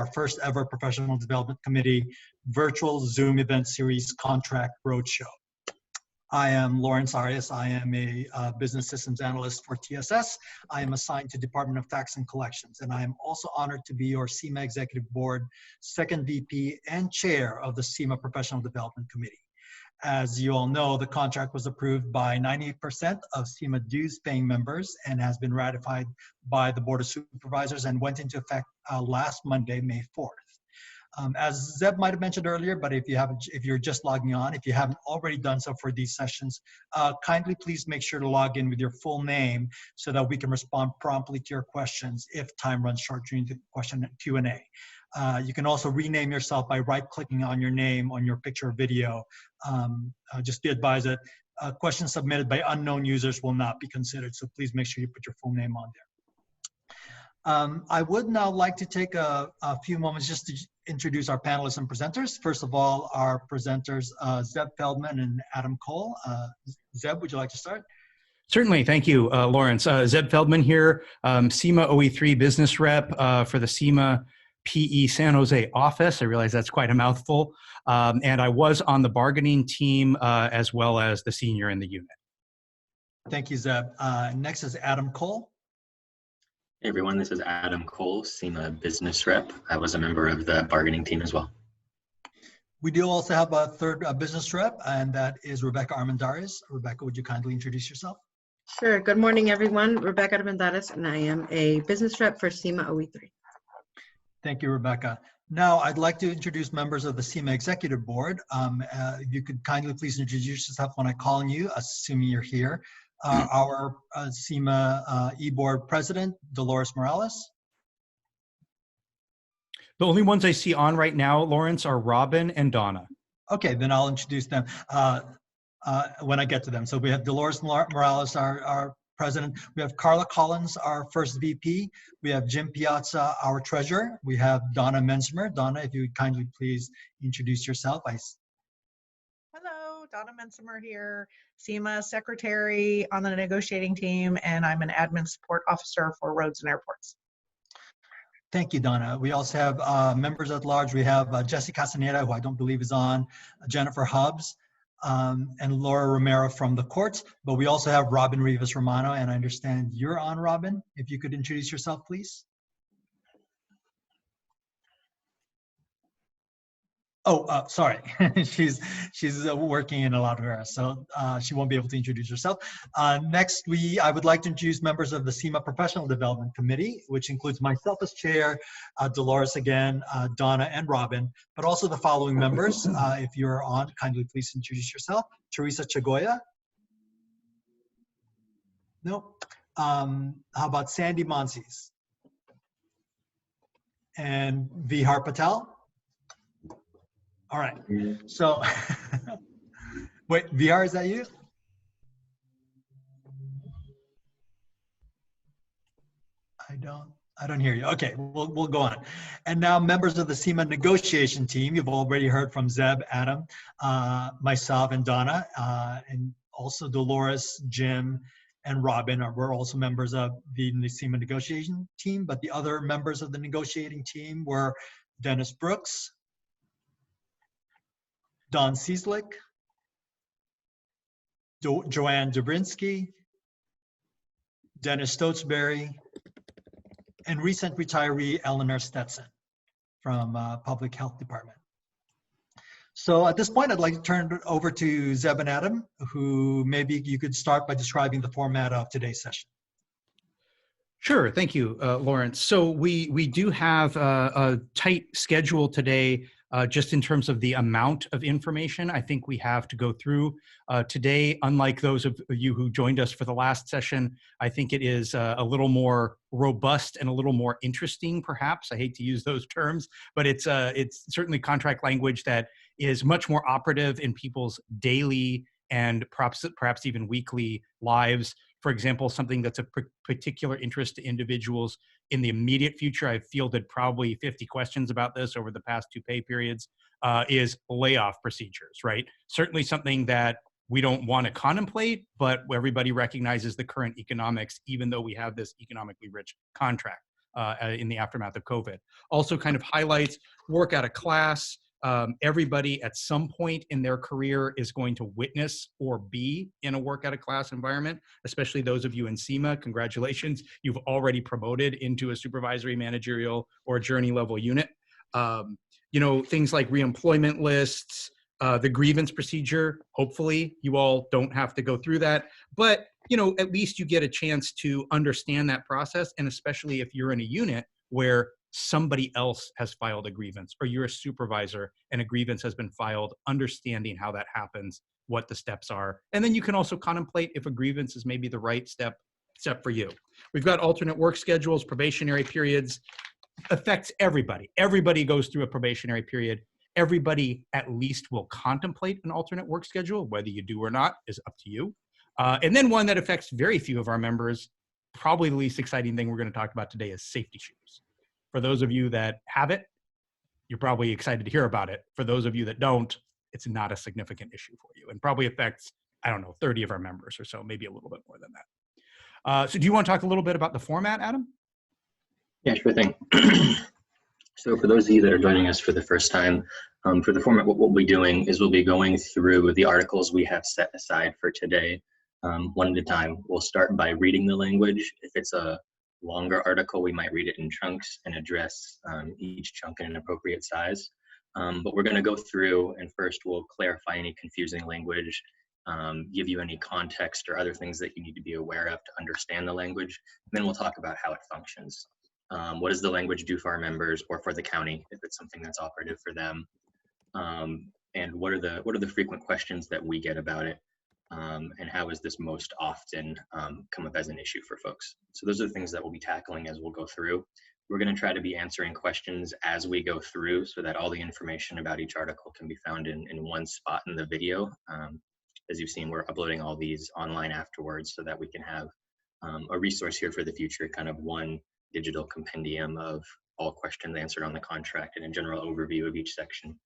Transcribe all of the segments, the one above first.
our first ever Professional Development Committee virtual Zoom event series contract roadshow. I am Lawrence Arias. I am a business systems analyst for TSS. I am assigned to Department of Tax and Collections, and I am also honored to be your Syma Executive Board second VP and chair of the Syma Professional Development Committee. As you all know, the contract was approved by 98% of Syma dues-paying members and has been ratified by the Board of Supervisors and went into effect last Monday, May 4th. As Zeb might have mentioned earlier, but if you're just logging on, if you haven't already done so for these sessions, kindly please make sure to log in with your full name so that we can respond promptly to your questions if time runs short during the question Q&A. You can also rename yourself by right-clicking on your name on your picture or video. Just be advised that questions submitted by unknown users will not be considered, so please make sure you put your full name on there. I would now like to take a few moments just to introduce our panelists and presenters. First of all, our presenters, Zeb Feldman and Adam Cole. Zeb, would you like to start? Certainly, thank you, Lawrence. Zeb Feldman here, Syma OE3 business rep for the Syma PE San Jose office. I realize that's quite a mouthful. And I was on the bargaining team as well as the senior in the unit. Thank you, Zeb. Next is Adam Cole. Hey everyone, this is Adam Cole, Syma business rep. I was a member of the bargaining team as well. We do also have a third business rep, and that is Rebecca Armendariz. Rebecca, would you kindly introduce yourself? Sure. Good morning, everyone. Rebecca Armendariz, and I am a business rep for Syma OE3. Thank you, Rebecca. Now, I'd like to introduce members of the Syma Executive Board. You could kindly please introduce yourself when I call on you, assuming you're here. Our Syma e-board president, Dolores Morales. The only ones I see on right now, Lawrence, are Robin and Donna. Okay, then I'll introduce them when I get to them. So we have Dolores Morales, our president. We have Carla Collins, our first VP. We have Jim Piazza, our treasurer. We have Donna Mensmer. Donna, if you would kindly please introduce yourself. Hello, Donna Mensmer here, Syma secretary on the negotiating team, and I'm an admin support officer for roads and airports. Thank you, Donna. We also have members at large. We have Jesse Castaneda, who I don't believe is on, Jennifer Hubbs, and Laura Romero from the courts. But we also have Robin Rivas Romano, and I understand you're on, Robin. If you could introduce yourself, please. Oh, sorry. she's working in a lot of areas, so she won't be able to introduce herself. Next, I would like to introduce members of the Syma Professional Development Committee, which includes myself as chair, Dolores again, Donna, and Robin, but also the following members. If you're on, kindly please introduce yourself. Teresa Chagoya. No. How about Sandy Monsees? And Vihar Patel. All right, so, wait, VR, is that you? I don't hear you. Okay, we'll go on. And now members of the Syma negotiation team, you've already heard from Zeb, Adam, myself, and Donna, and also Dolores, Jim, and Robin were also members of the Syma negotiation team, but the other members of the negotiating team were Dennis Brooks, Don Cieslik, Joanne Dobrinsky, Dennis Stotesbury, and recent retiree Eleanor Stetson from Public Health Department. So at this point, I'd like to turn it over to Zeb and Adam, who maybe you could start by describing the format of today's session. Sure, thank you, Lawrence. So we do have a tight schedule today. Just in terms of the amount of information I think we have to go through today, unlike those of you who joined us for the last session, I think it is a little more robust and a little more interesting, perhaps. I hate to use those terms, but it's certainly contract language that is much more operative in people's daily and perhaps even weekly lives. For example, something that's of particular interest to individuals in the immediate future, I've fielded probably 50 questions about this over the past 2 pay periods, is layoff procedures, right? Certainly something that we don't want to contemplate, but everybody recognizes the current economics, even though we have this economically rich contract. in the aftermath of COVID. Also kind of highlights work out of class. Everybody at some point in their career is going to witness or be in a work out of class environment, especially those of you in Syma. Congratulations, you've already promoted into a supervisory, managerial, or journey level unit. Things like reemployment lists, the grievance procedure. Hopefully you all don't have to go through that, but at least you get a chance to understand that process. And especially if you're in a unit where somebody else has filed a grievance, or you're a supervisor and a grievance has been filed, understanding how that happens, what the steps are. And then you can also contemplate if a grievance is maybe the right step for you. We've got alternate work schedules, probationary periods. Affects everybody. Everybody goes through a probationary period. Everybody at least will contemplate an alternate work schedule. Whether you do or not is up to you. And then one that affects very few of our members, probably the least exciting thing we're going to talk about today, is safety shoes. For those of you that have it, you're probably excited to hear about it. For those of you that don't, it's not a significant issue for you, and probably affects, 30 of our members or so, maybe a little bit more than that. So do you want to talk a little bit about the format, Adam? Yeah, sure thing. So for those of you that are joining us for the first time, for the format, what we'll be doing is we'll be going through the articles we have set aside for today, one at a time. We'll start by reading the language. If it's a longer article, we might read it in chunks and address each chunk in an appropriate size. But we're going to go through, and first we'll clarify any confusing language, give you any context or other things that you need to be aware of to understand the language. And then we'll talk about how it functions. What does the language do for our members or for the county if it's something that's operative for them? And what are the frequent questions that we get about it? And how is this most often come up as an issue for folks? So those are the things that we'll be tackling as we'll go through. We're going to try to be answering questions as we go through so that all the information about each article can be found in one spot in the video. As you've seen, we're uploading all these online afterwards so that we can have a resource here for the future, kind of one digital compendium of all questions answered on the contract and a general overview of each section.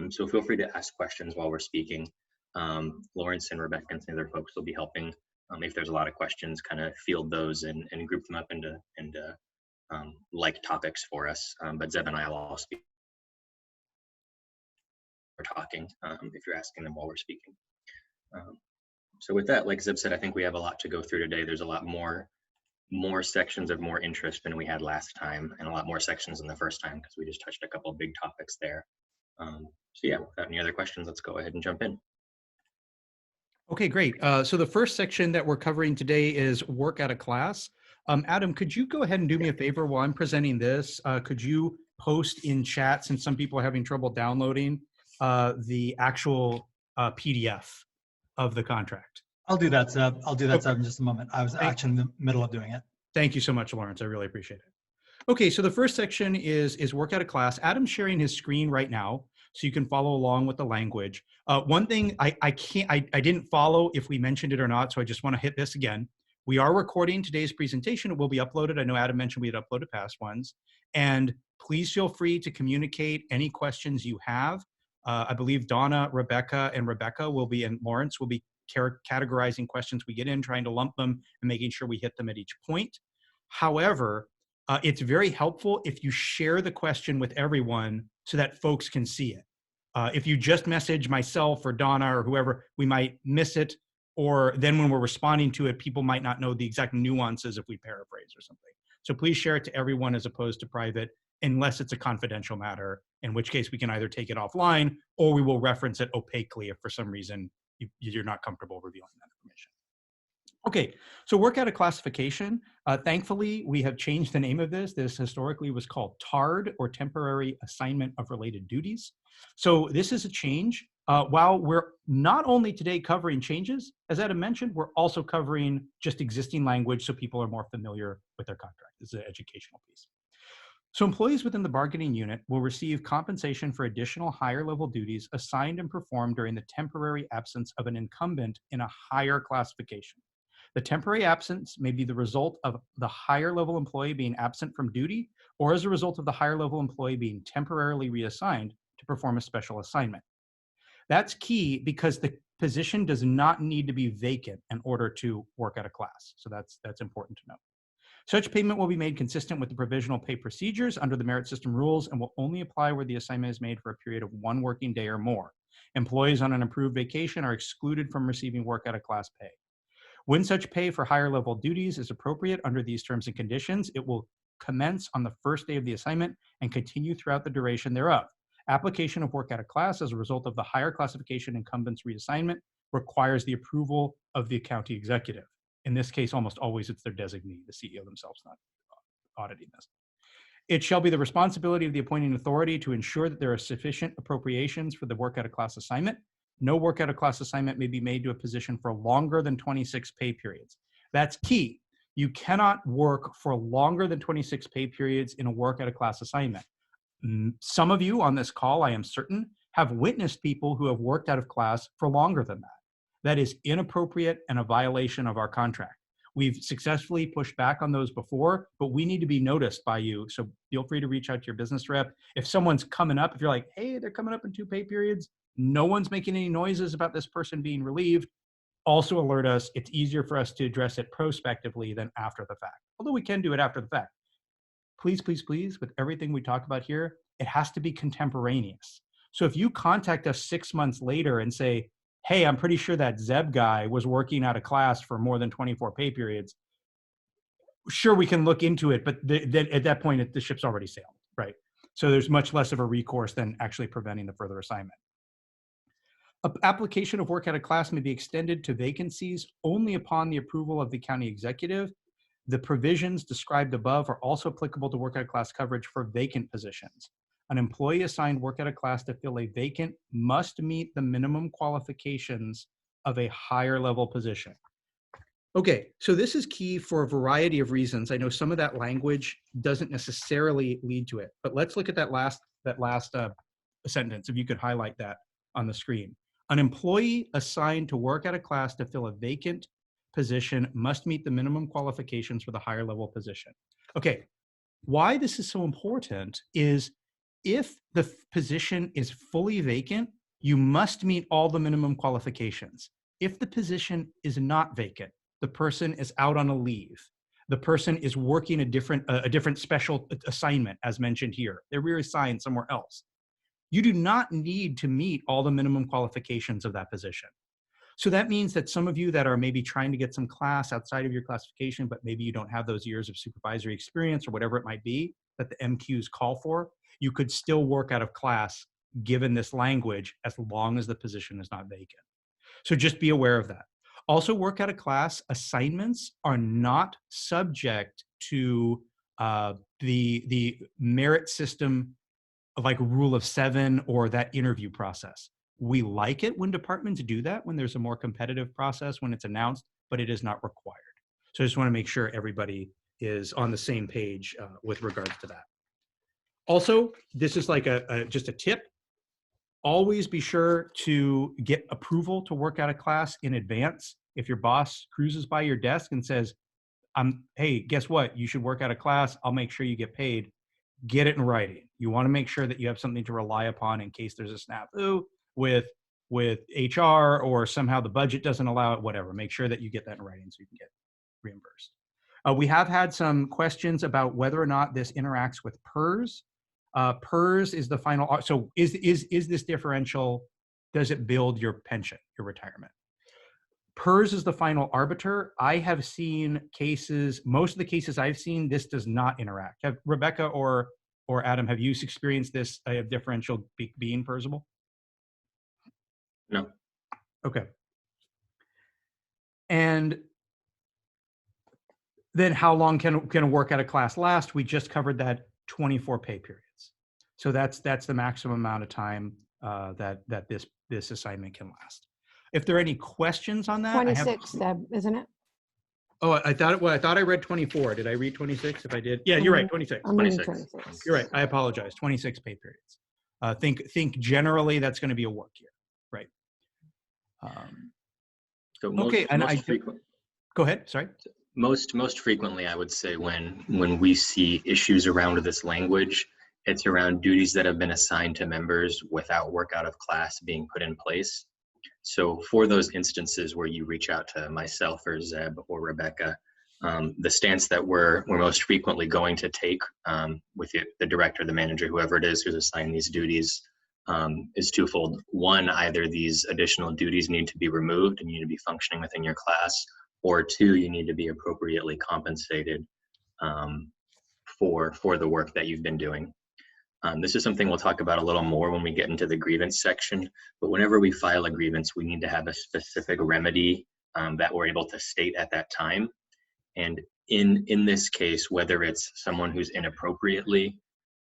So feel free to ask questions while we're speaking. Lawrence and Rebecca and some other folks will be helping. If there's a lot of questions, kind of field those and group them up into like topics for us. But Zeb and I will all speak. We're talking if you're asking them while we're speaking. So with that, like Zeb said, I think we have a lot to go through today. There's a lot more sections of more interest than we had last time, and a lot more sections than the first time because we just touched a couple of big topics there. So yeah, without any other questions, let's go ahead and jump in. Okay, great. So the first section that we're covering today is work out of class. Adam, could you go ahead and do me a favor while I'm presenting this? Could you post in chat, since some people are having trouble downloading, the actual PDF of the contract? I'll do that, Zeb. I'll do that, Zeb, in just a moment. I was actually in the middle of doing it. Thank you so much, Lawrence. I really appreciate it. Okay, so the first section is work out of class. Adam's sharing his screen right now, so you can follow along with the language. One thing I didn't follow if we mentioned it or not, so I just want to hit this again. We are recording today's presentation. It will be uploaded. I know Adam mentioned we had uploaded past ones. And please feel free to communicate any questions you have. I believe Donna, Rebecca will be, and Lawrence will be categorizing questions we get in, trying to lump them and making sure we hit them at each point. However, it's very helpful if you share the question with everyone so that folks can see it. If you just message myself or Donna or whoever, we might miss it. Or then when we're responding to it, people might not know the exact nuances if we paraphrase or something. So please share it to everyone as opposed to private, unless it's a confidential matter, in which case we can either take it offline or we will reference it opaquely if for some reason you're not comfortable revealing that information. Okay, so work out of classification. Thankfully, we have changed the name of this. This historically was called TARD, or Temporary Assignment of Related Duties. So this is a change. While we're not only today covering changes, as Adam mentioned, we're also covering just existing language so people are more familiar with their contract. This is an educational piece. So employees within the bargaining unit will receive compensation for additional higher level duties assigned and performed during the temporary absence of an incumbent in a higher classification. The temporary absence may be the result of the higher level employee being absent from duty, or as a result of the higher level employee being temporarily reassigned to perform a special assignment. That's key because the position does not need to be vacant in order to work out of class. So that's important to know. Such payment will be made consistent with the provisional pay procedures under the merit system rules and will only apply where the assignment is made for a period of 1 working day or more. Employees on an approved vacation are excluded from receiving work out of class pay. When such pay for higher level duties is appropriate under these terms and conditions, it will commence on the first day of the assignment and continue throughout the duration thereof. Application of work out of class as a result of the higher classification incumbent's reassignment requires the approval of the county executive. In this case, almost always it's their designee, the CEO themselves, not auditing this. It shall be the responsibility of the appointing authority to ensure that there are sufficient appropriations for the work out of class assignment. No work out of class assignment may be made to a position for longer than 26 pay periods. That's key. You cannot work for longer than 26 pay periods in a work out of class assignment. Some of you on this call, I am certain, have witnessed people who have worked out of class for longer than that. That is inappropriate and a violation of our contract. We've successfully pushed back on those before, but we need to be noticed by you. So feel free to reach out to your business rep. If someone's coming up, if you're like, hey, they're coming up in 2 pay periods, no one's making any noises about this person being relieved, also alert us. It's easier for us to address it prospectively than after the fact, although we can do it after the fact. Please, please, please, with everything we talk about here, it has to be contemporaneous. So if you contact us 6 months later and say, hey, I'm pretty sure that Zeb guy was working out of class for more than 24 pay periods, sure, we can look into it, but at that point, the ship's already sailed, right? So there's much less of a recourse than actually preventing the further assignment. Application of work out of class may be extended to vacancies only upon the approval of the county executive. The provisions described above are also applicable to work out of class coverage for vacant positions. An employee assigned work out of class to fill a vacant must meet the minimum qualifications of a higher level position. Okay, so this is key for a variety of reasons. I know some of that language doesn't necessarily lead to it, but let's look at that last sentence. If you could highlight that on the screen. An employee assigned to work out of class to fill a vacant position must meet the minimum qualifications for the higher level position. Okay, why this is so important is if the position is fully vacant, you must meet all the minimum qualifications. If the position is not vacant, the person is out on a leave, the person is working a different special assignment, as mentioned here, they're reassigned somewhere else, you do not need to meet all the minimum qualifications of that position. So that means that some of you that are maybe trying to get some class outside of your classification, but maybe you don't have those years of supervisory experience or whatever it might be that the MQs call for, you could still work out of class given this language as long as the position is not vacant. So just be aware of that. Also, work out of class assignments are not subject to the merit system like rule of 7 or that interview process. We like it when departments do that, when there's a more competitive process, when it's announced, but it is not required. So I just want to make sure everybody is on the same page with regards to that. Also, this is like just a tip. Always be sure to get approval to work out of class in advance. If your boss cruises by your desk and says, hey, guess what? You should work out of class. I'll make sure you get paid. Get it in writing. You want to make sure that you have something to rely upon in case there's a snafu with HR or somehow the budget doesn't allow it, whatever. Make sure that you get that in writing so you can get reimbursed. We have had some questions about whether or not this interacts with PERS. PERS is the final, so is this differential, does it build your pension, your retirement? PERS is the final arbiter. I have seen cases, most of the cases I've seen, this does not interact. Have Rebecca or Adam, have you experienced this differential being PERSable? No. Okay. And then how long can a work out of class last? We just covered that 24 pay periods. So that's the maximum amount of time that this assignment can last. If there are any questions on that, 26, Deb, isn't it? Oh, I thought I read 24. Did I read 26? If I did, yeah, you're right. 26. I'm reading 26. 26. You're right. I apologize. 26 pay periods. Think generally that's going to be a work year, right? So Okay, and go ahead. Sorry. Most frequently, I would say when we see issues around this language, it's around duties that have been assigned to members without work out of class being put in place. So for those instances where you reach out to myself or Zeb or Rebecca, The stance that we're most frequently going to take with the director, the manager, whoever it is who's assigned these duties is twofold. One, either these additional duties need to be removed and you need to be functioning within your class, or two, you need to be appropriately compensated for the work that you've been doing. This is something we'll talk about a little more when we get into the grievance section, but whenever we file a grievance, we need to have a specific remedy that we're able to state at that time. And in this case, whether it's someone who's inappropriately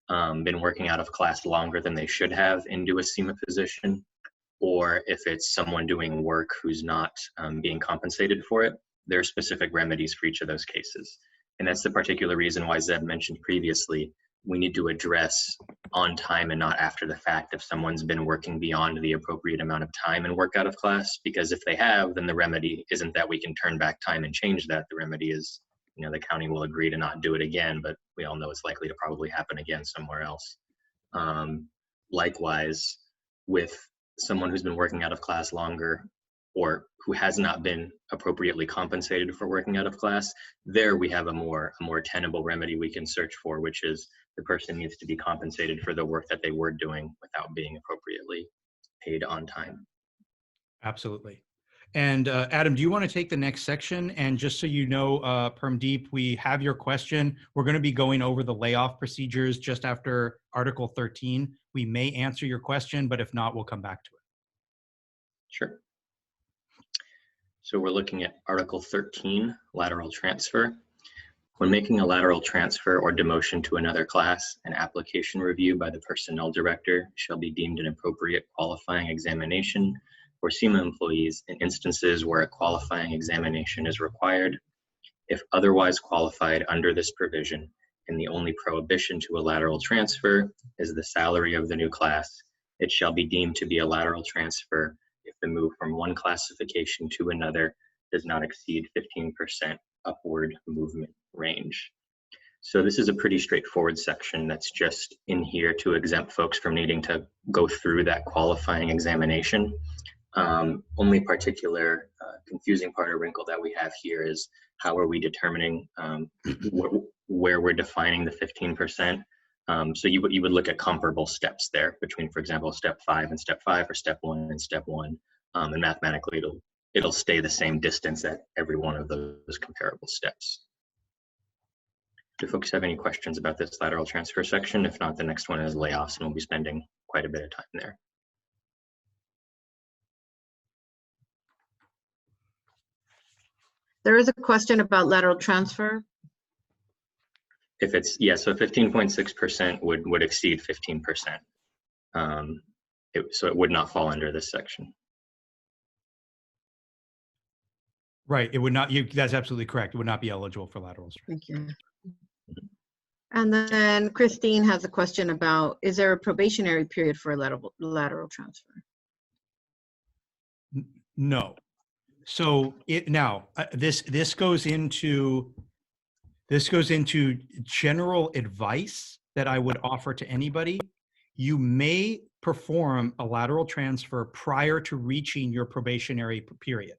been working out of class longer than they should have into a Syma position, or if it's someone doing work who's not being compensated for it, there are specific remedies for each of those cases. And that's the particular reason why Zeb mentioned previously, we need to address on time and not after the fact if someone's been working beyond the appropriate amount of time and work out of class, because if they have, then the remedy isn't that we can turn back time and change that. The remedy is, you know, the county will agree to not do it again, but we all know it's likely to probably happen again somewhere else. Likewise, with someone who's been working out of class longer or who has not been appropriately compensated for working out of class, there we have a more tenable remedy we can search for, which is the person needs to be compensated for the work that they were doing without being appropriately paid on time. Absolutely. And Adam, do you want to take the next section? And just so you know, Permdeep, we have your question. We're going to be going over the layoff procedures just after Article 13. We may answer your question, but if not, we'll come back to it. Sure. So we're looking at Article 13, lateral transfer. When making a lateral transfer or demotion to another class, an application review by the personnel director shall be deemed an appropriate qualifying examination for Syma employees in instances where a qualifying examination is required. If otherwise qualified under this provision, and the only prohibition to a lateral transfer is the salary of the new class, it shall be deemed to be a lateral transfer if the move from one classification to another does not exceed 15% upward movement range. So this is a pretty straightforward section that's just in here to exempt folks from needing to go through that qualifying examination. Only particular confusing part or wrinkle that we have here is how are we determining where we're defining the 15%. So you would look at comparable steps there between, for example, step 5 and step 5, or step 1 and step 1, and mathematically it'll stay the same distance at every one of those comparable steps. Do folks have any questions about this lateral transfer section? If not, the next one is layoffs, and we'll be spending quite a bit of time there. There is a question about lateral transfer. If it's, yeah, so 15.6% would exceed 15%. So it would not fall under this section. Right, it would not, that's absolutely correct. It would not be eligible for laterals. Thank you. And then Christine has a question about, is there a probationary period for a lateral transfer? No. So this goes into general advice that I would offer to anybody. You may perform a lateral transfer prior to reaching your probationary period.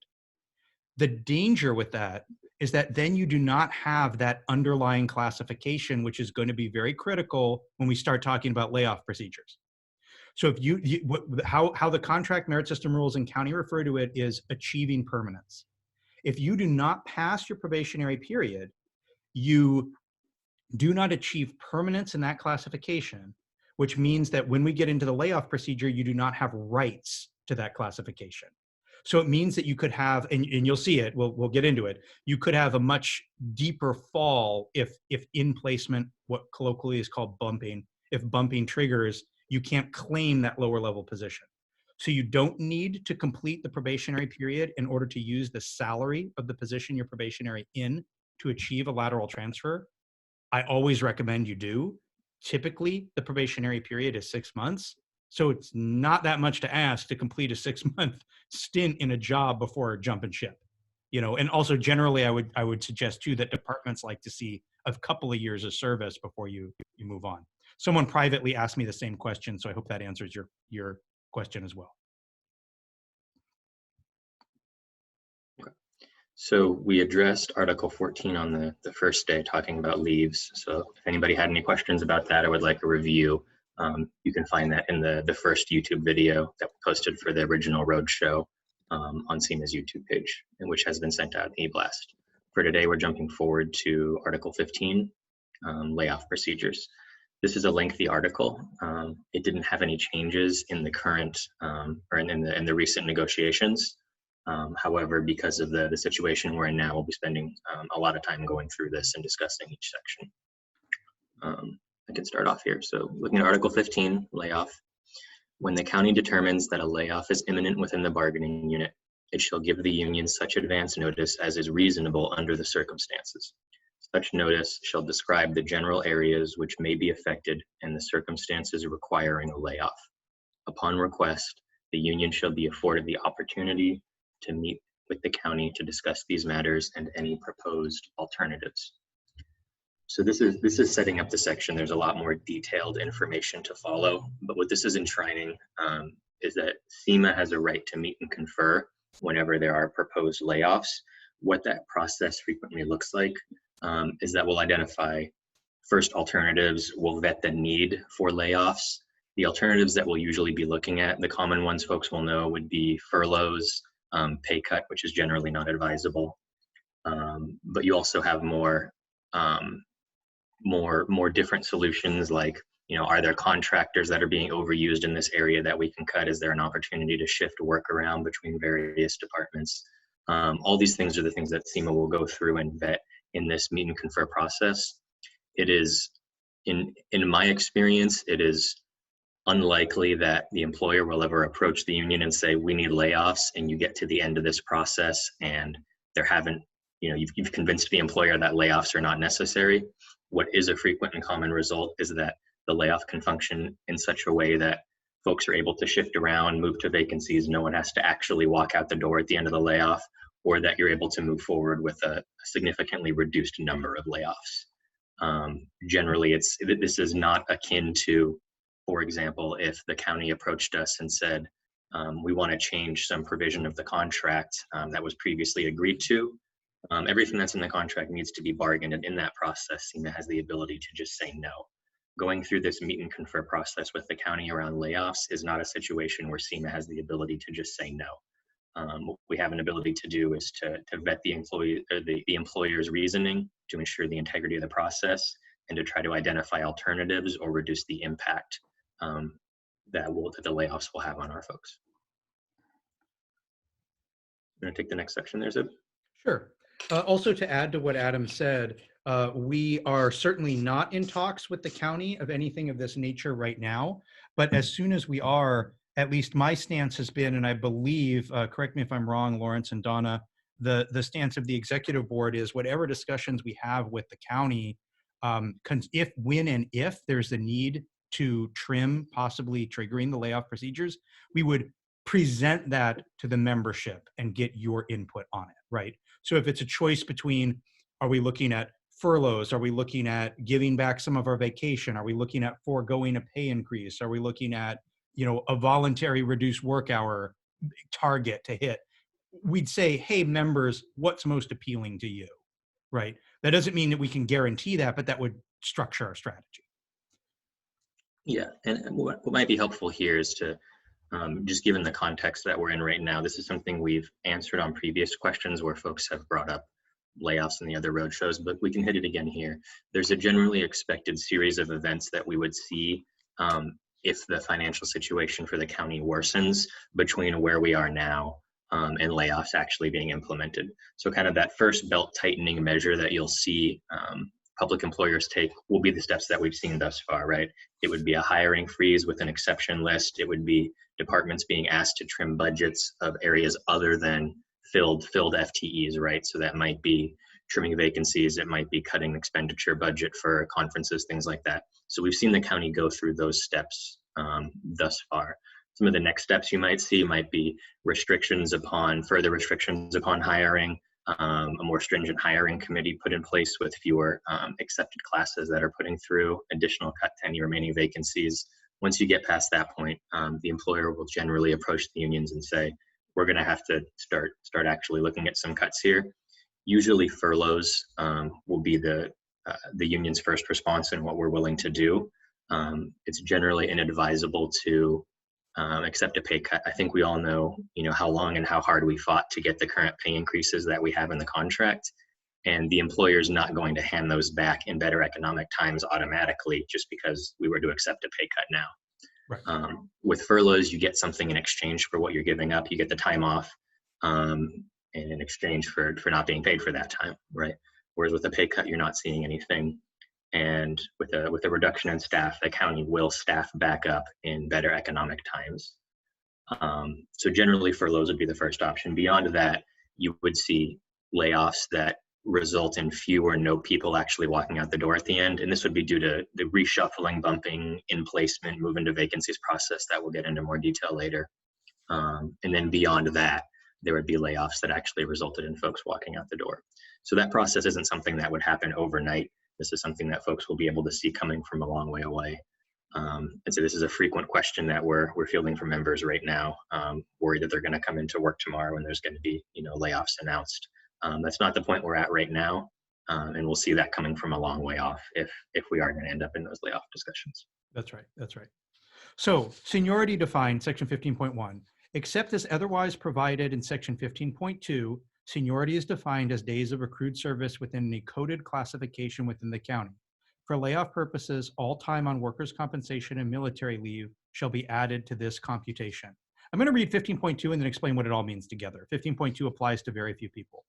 The danger with that is that then you do not have that underlying classification, which is going to be very critical when we start talking about layoff procedures. So if how the contract merit system rules in county refer to it is achieving permanence. If you do not pass your probationary period, you do not achieve permanence in that classification, which means that when we get into the layoff procedure, you do not have rights to that classification. So it means that you could have, and you'll see it, we'll get into it, you could have a much deeper fall if in placement, what colloquially is called bumping, if bumping triggers, you can't claim that lower level position. So you don't need to complete the probationary period in order to use the salary of the position you're probationary in to achieve a lateral transfer. I always recommend you do. Typically, the probationary period is 6 months. So it's not that much to ask to complete a 6-month stint in a job before jumping ship. You know, and also generally I would suggest too that departments like to see a couple of years of service before you move on. Someone privately asked me the same question, so I hope that answers your question as well. Okay. So we addressed Article 14 on the first day, talking about leaves. So if anybody had any questions about that, I would like a review. You can find that in the first YouTube video that we posted for the original roadshow on Syma's YouTube page, and which has been sent out in e-blast. For today, we're jumping forward to Article 15, Layoff Procedures. This is a lengthy article. It didn't have any changes in the current or in the recent negotiations. However, because of the situation we're in now, we'll be spending a lot of time going through this and discussing each section. I can start off here. So looking at Article 15, layoff. When the county determines that a layoff is imminent within the bargaining unit, it shall give the union such advance notice as is reasonable under the circumstances. Such notice shall describe the general areas which may be affected and the circumstances requiring a layoff. Upon request, the union shall be afforded the opportunity to meet with the county to discuss these matters and any proposed alternatives. So this is setting up the section. There's a lot more detailed information to follow, but what this is enshrining is that Syma has a right to meet and confer whenever there are proposed layoffs. What that process frequently looks like is that we'll identify first alternatives, we'll vet the need for layoffs. The alternatives that we'll usually be looking at, the common ones folks will know would be furloughs, pay cut, which is generally not advisable. But you also have more different solutions, like, you know, are there contractors that are being overused in this area that we can cut? Is there an opportunity to shift work around between various departments? All these things are the things that Syma will go through and vet in this meet and confer process. It is, in my experience, it is unlikely that the employer will ever approach the union and say, we need layoffs, and you get to the end of this process and there haven't, you know, you've convinced the employer that layoffs are not necessary. What is a frequent and common result is that the layoff can function in such a way that folks are able to shift around, move to vacancies, no one has to actually walk out the door at the end of the layoff, or that you're able to move forward with a significantly reduced number of layoffs. Generally, this is not akin to, for example, if the county approached us and said, we want to change some provision of the contract that was previously agreed to. Everything that's in the contract needs to be bargained, and in that process, Syma has the ability to just say no. Going through this meet and confer process with the county around layoffs is not a situation where Syma has the ability to just say no. What we have an ability to do is to vet the employee or the employer's reasoning to ensure the integrity of the process, and to try to identify alternatives or reduce the impact that the layoffs will have on our folks. I'm going to take the next section there, Zib. Sure. Also, to add to what Adam said, we are certainly not in talks with the county of anything of this nature right now, but as soon as we are, at least my stance has been, and I believe, correct me if I'm wrong, Lawrence and Donna, the stance of the executive board is whatever discussions we have with the county, when and if there's a need to trim, possibly triggering the layoff procedures, we would present that to the membership and get your input on it, right? So if it's a choice between, are we looking at furloughs? Are we looking at giving back some of our vacation? Are we looking at foregoing a pay increase? Are we looking at, you know, a voluntary reduced work hour target to hit? We'd say, hey, members, what's most appealing to you, right? That doesn't mean that we can guarantee that, but that would structure our strategy. Yeah, and what might be helpful here is to, just given the context that we're in right now, this is something we've answered on previous questions where folks have brought up layoffs in the other roadshows, but we can hit it again here. There's a generally expected series of events that we would see if the financial situation for the county worsens between where we are now and layoffs actually being implemented. So kind of that first belt tightening measure that you'll see public employers take will be the steps that we've seen thus far, right? It would be a hiring freeze with an exception list. It would be departments being asked to trim budgets of areas other than filled FTEs, right? So that might be trimming vacancies. It might be cutting expenditure budget for conferences, things like that. So we've seen the county go through those steps thus far. Some of the next steps you might see might be further restrictions upon hiring, a more stringent hiring committee put in place with fewer accepted classes that are putting through additional cut to any remaining vacancies. Once you get past that point, the employer will generally approach the unions and say, we're going to have to start actually looking at some cuts here. Usually furloughs will be the union's first response and what we're willing to do. It's generally inadvisable to accept a pay cut. I think we all know, how long and how hard we fought to get the current pay increases that we have in the contract. And the employer's not going to hand those back in better economic times automatically just because we were to accept a pay cut now. Right. With furloughs, you get something in exchange for what you're giving up. You get the time off in exchange for not being paid for that time, right? Whereas with a pay cut, you're not seeing anything. And with a reduction in staff, the county will staff back up in better economic times. So generally, furloughs would be the first option. Beyond that, you would see layoffs that result in few or no people actually walking out the door at the end. And this would be due to the reshuffling, bumping, in-placement, move into vacancies process that we'll get into more detail later. And then beyond that, there would be layoffs that actually resulted in folks walking out the door. So that process isn't something that would happen overnight. This is something that folks will be able to see coming from a long way away. And so this is a frequent question that we're fielding from members right now, worried that they're going to come into work tomorrow and there's going to be layoffs announced. That's not the point we're at right now, and we'll see that coming from a long way off if we are going to end up in those layoff discussions. That's right. That's right. So seniority defined, section 15.1, except as otherwise provided in section 15.2, seniority is defined as days of accrued service within a coded classification within the county. For layoff purposes, all time on workers' compensation and military leave shall be added to this computation. I'm going to read 15.2 and then explain what it all means together. 15.2 applies to very few people.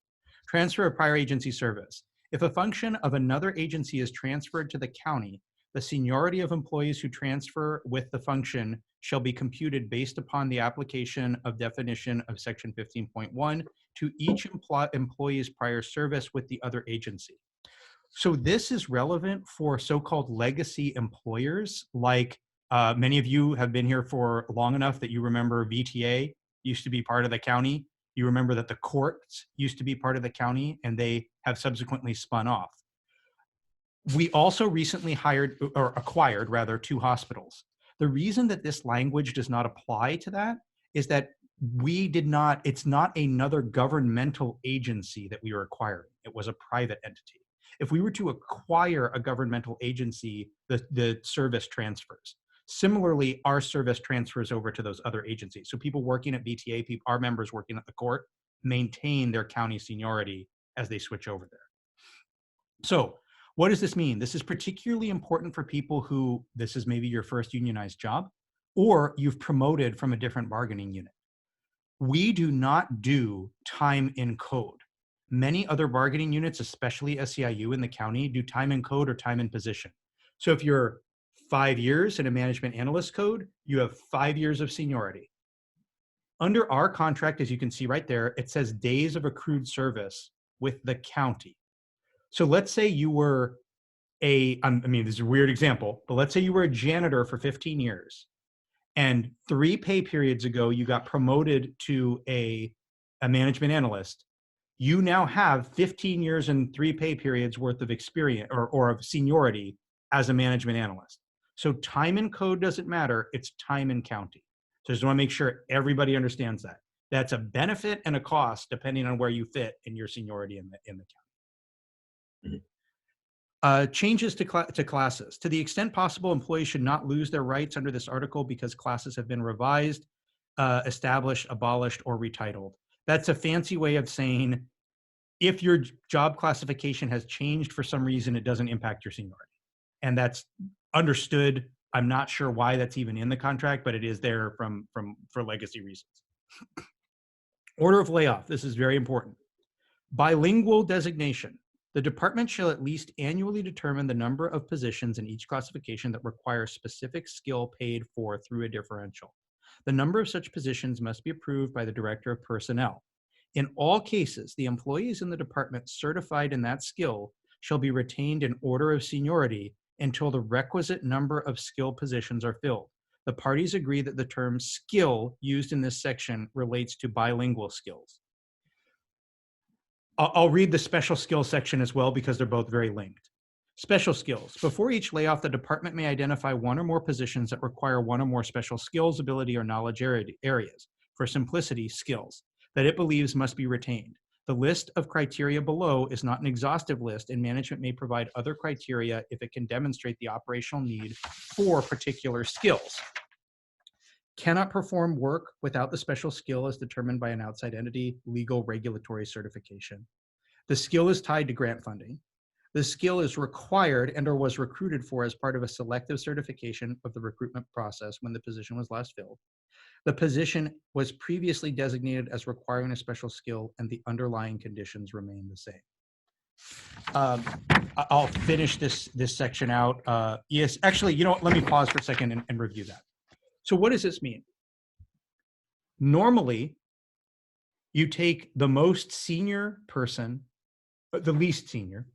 Transfer of prior agency service. If a function of another agency is transferred to the county, the seniority of employees who transfer with the function shall be computed based upon the application of definition of section 15.1 to each employee's prior service with the other agency. So this is relevant for so-called legacy employers, like many of you have been here for long enough that you remember VTA used to be part of the county. You remember that the courts used to be part of the county and they have subsequently spun off. We also recently acquired 2 hospitals. The reason that this language does not apply to that is that it's not another governmental agency that we are acquiring. It was a private entity. If we were to acquire a governmental agency, the service transfers. Similarly, our service transfers over to those other agencies. So people working at VTA, our members working at the court, maintain their county seniority as they switch over there. So what does this mean? This is particularly important for people who, this is maybe your first unionized job, or you've promoted from a different bargaining unit. We do not do time in code. Many other bargaining units, especially SEIU in the county, do time in code or time in position. So if you're 5 years in a management analyst code, you have 5 years of seniority. Under our contract, as you can see right there, it says days of accrued service with the county. So let's say you were this is a weird example, but let's say you were a janitor for 15 years and 3 pay periods ago, you got promoted to a management analyst. You now have 15 years and 3 pay periods worth of experience or of seniority as a management analyst. So time in code doesn't matter, it's time in county. So I just want to make sure everybody understands that. That's a benefit and a cost depending on where you fit in your seniority in the county. Mm-hmm. Changes to classes. To the extent possible, employees should not lose their rights under this article because classes have been revised, established, abolished, or retitled. That's a fancy way of saying if your job classification has changed for some reason, it doesn't impact your seniority. And that's understood. I'm not sure why that's even in the contract, but it is there for legacy reasons. Order of layoff. This is very important. Bilingual designation. The department shall at least annually determine the number of positions in each classification that require specific skill paid for through a differential. The number of such positions must be approved by the Director of Personnel. In all cases, the employees in the department certified in that skill shall be retained in order of seniority until the requisite number of skill positions are filled. The parties agree that the term skill used in this section relates to bilingual skills. I'll read the special skills section as well because they're both very linked. Special skills. Before each layoff, the department may identify 1 or more positions that require 1 or more special skills, ability, or knowledge areas. For simplicity, skills that it believes must be retained. The list of criteria below is not an exhaustive list, and management may provide other criteria if it can demonstrate the operational need for particular skills. Cannot perform work without the special skill as determined by an outside entity, legal, regulatory certification. The skill is tied to grant funding. The skill is required and or was recruited for as part of a selective certification of the recruitment process when the position was last filled. The position was previously designated as requiring a special skill and the underlying conditions remain the same. I'll finish this section out. Yes, actually, you know what? Let me pause for a second and review that. So what does this mean? Normally, you take the most senior person, the least senior,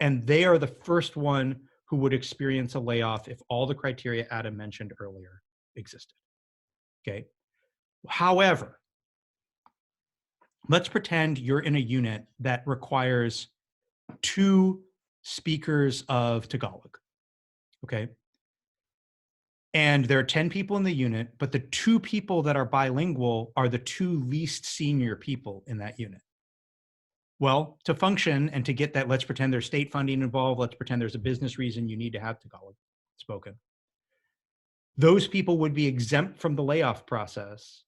and they are the first one who would experience a layoff if all the criteria Adam mentioned earlier existed. Okay. However, let's pretend you're in a unit that requires 2 speakers of Tagalog. Okay. And there are 10 people in the unit, but the 2 people that are bilingual are the 2 least senior people in that unit. Well, to function and to get that, let's pretend there's state funding involved. Let's pretend there's a business reason you need to have Tagalog spoken. Those people would be exempt from the layoff process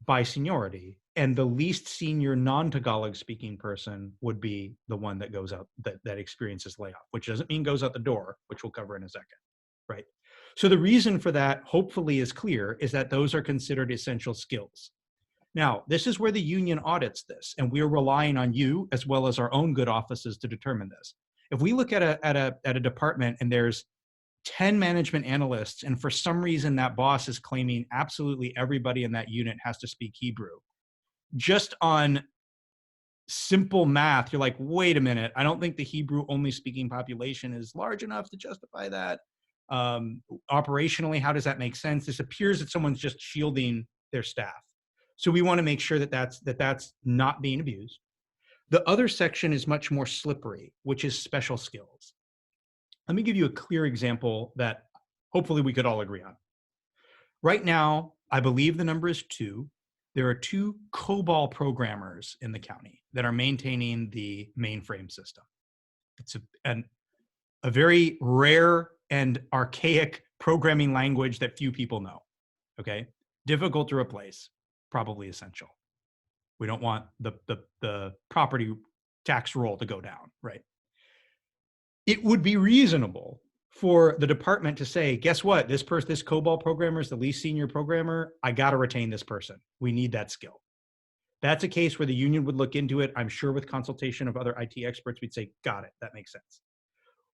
by seniority, and the least senior non-Tagalog speaking person would be the one that goes out, that experiences layoff, which doesn't mean goes out the door, which we'll cover in a second, right? So the reason for that, hopefully, is clear, is that those are considered essential skills. Now, this is where the union audits this, and we're relying on you as well as our own good offices to determine this. If we look at a department and there's 10 management analysts, and for some reason that boss is claiming absolutely everybody in that unit has to speak Hebrew, just on simple math, you're like, wait a minute, I don't think the Hebrew only speaking population is large enough to justify that. Operationally, how does that make sense? This appears that someone's just shielding their staff. So we want to make sure that that's not being abused. The other section is much more slippery, which is special skills. Let me give you a clear example that hopefully we could all agree on. Right now, I believe the number is 2. There are 2 COBOL programmers in the county that are maintaining the mainframe system. It's a very rare and archaic programming language that few people know, okay? Difficult to replace, probably essential. We don't want the property tax roll to go down, right? It would be reasonable for the department to say, guess what? This COBOL programmer is the least senior programmer. I got to retain this person. We need that skill. That's a case where the union would look into it. I'm sure with consultation of other IT experts, we'd say, got it. That makes sense.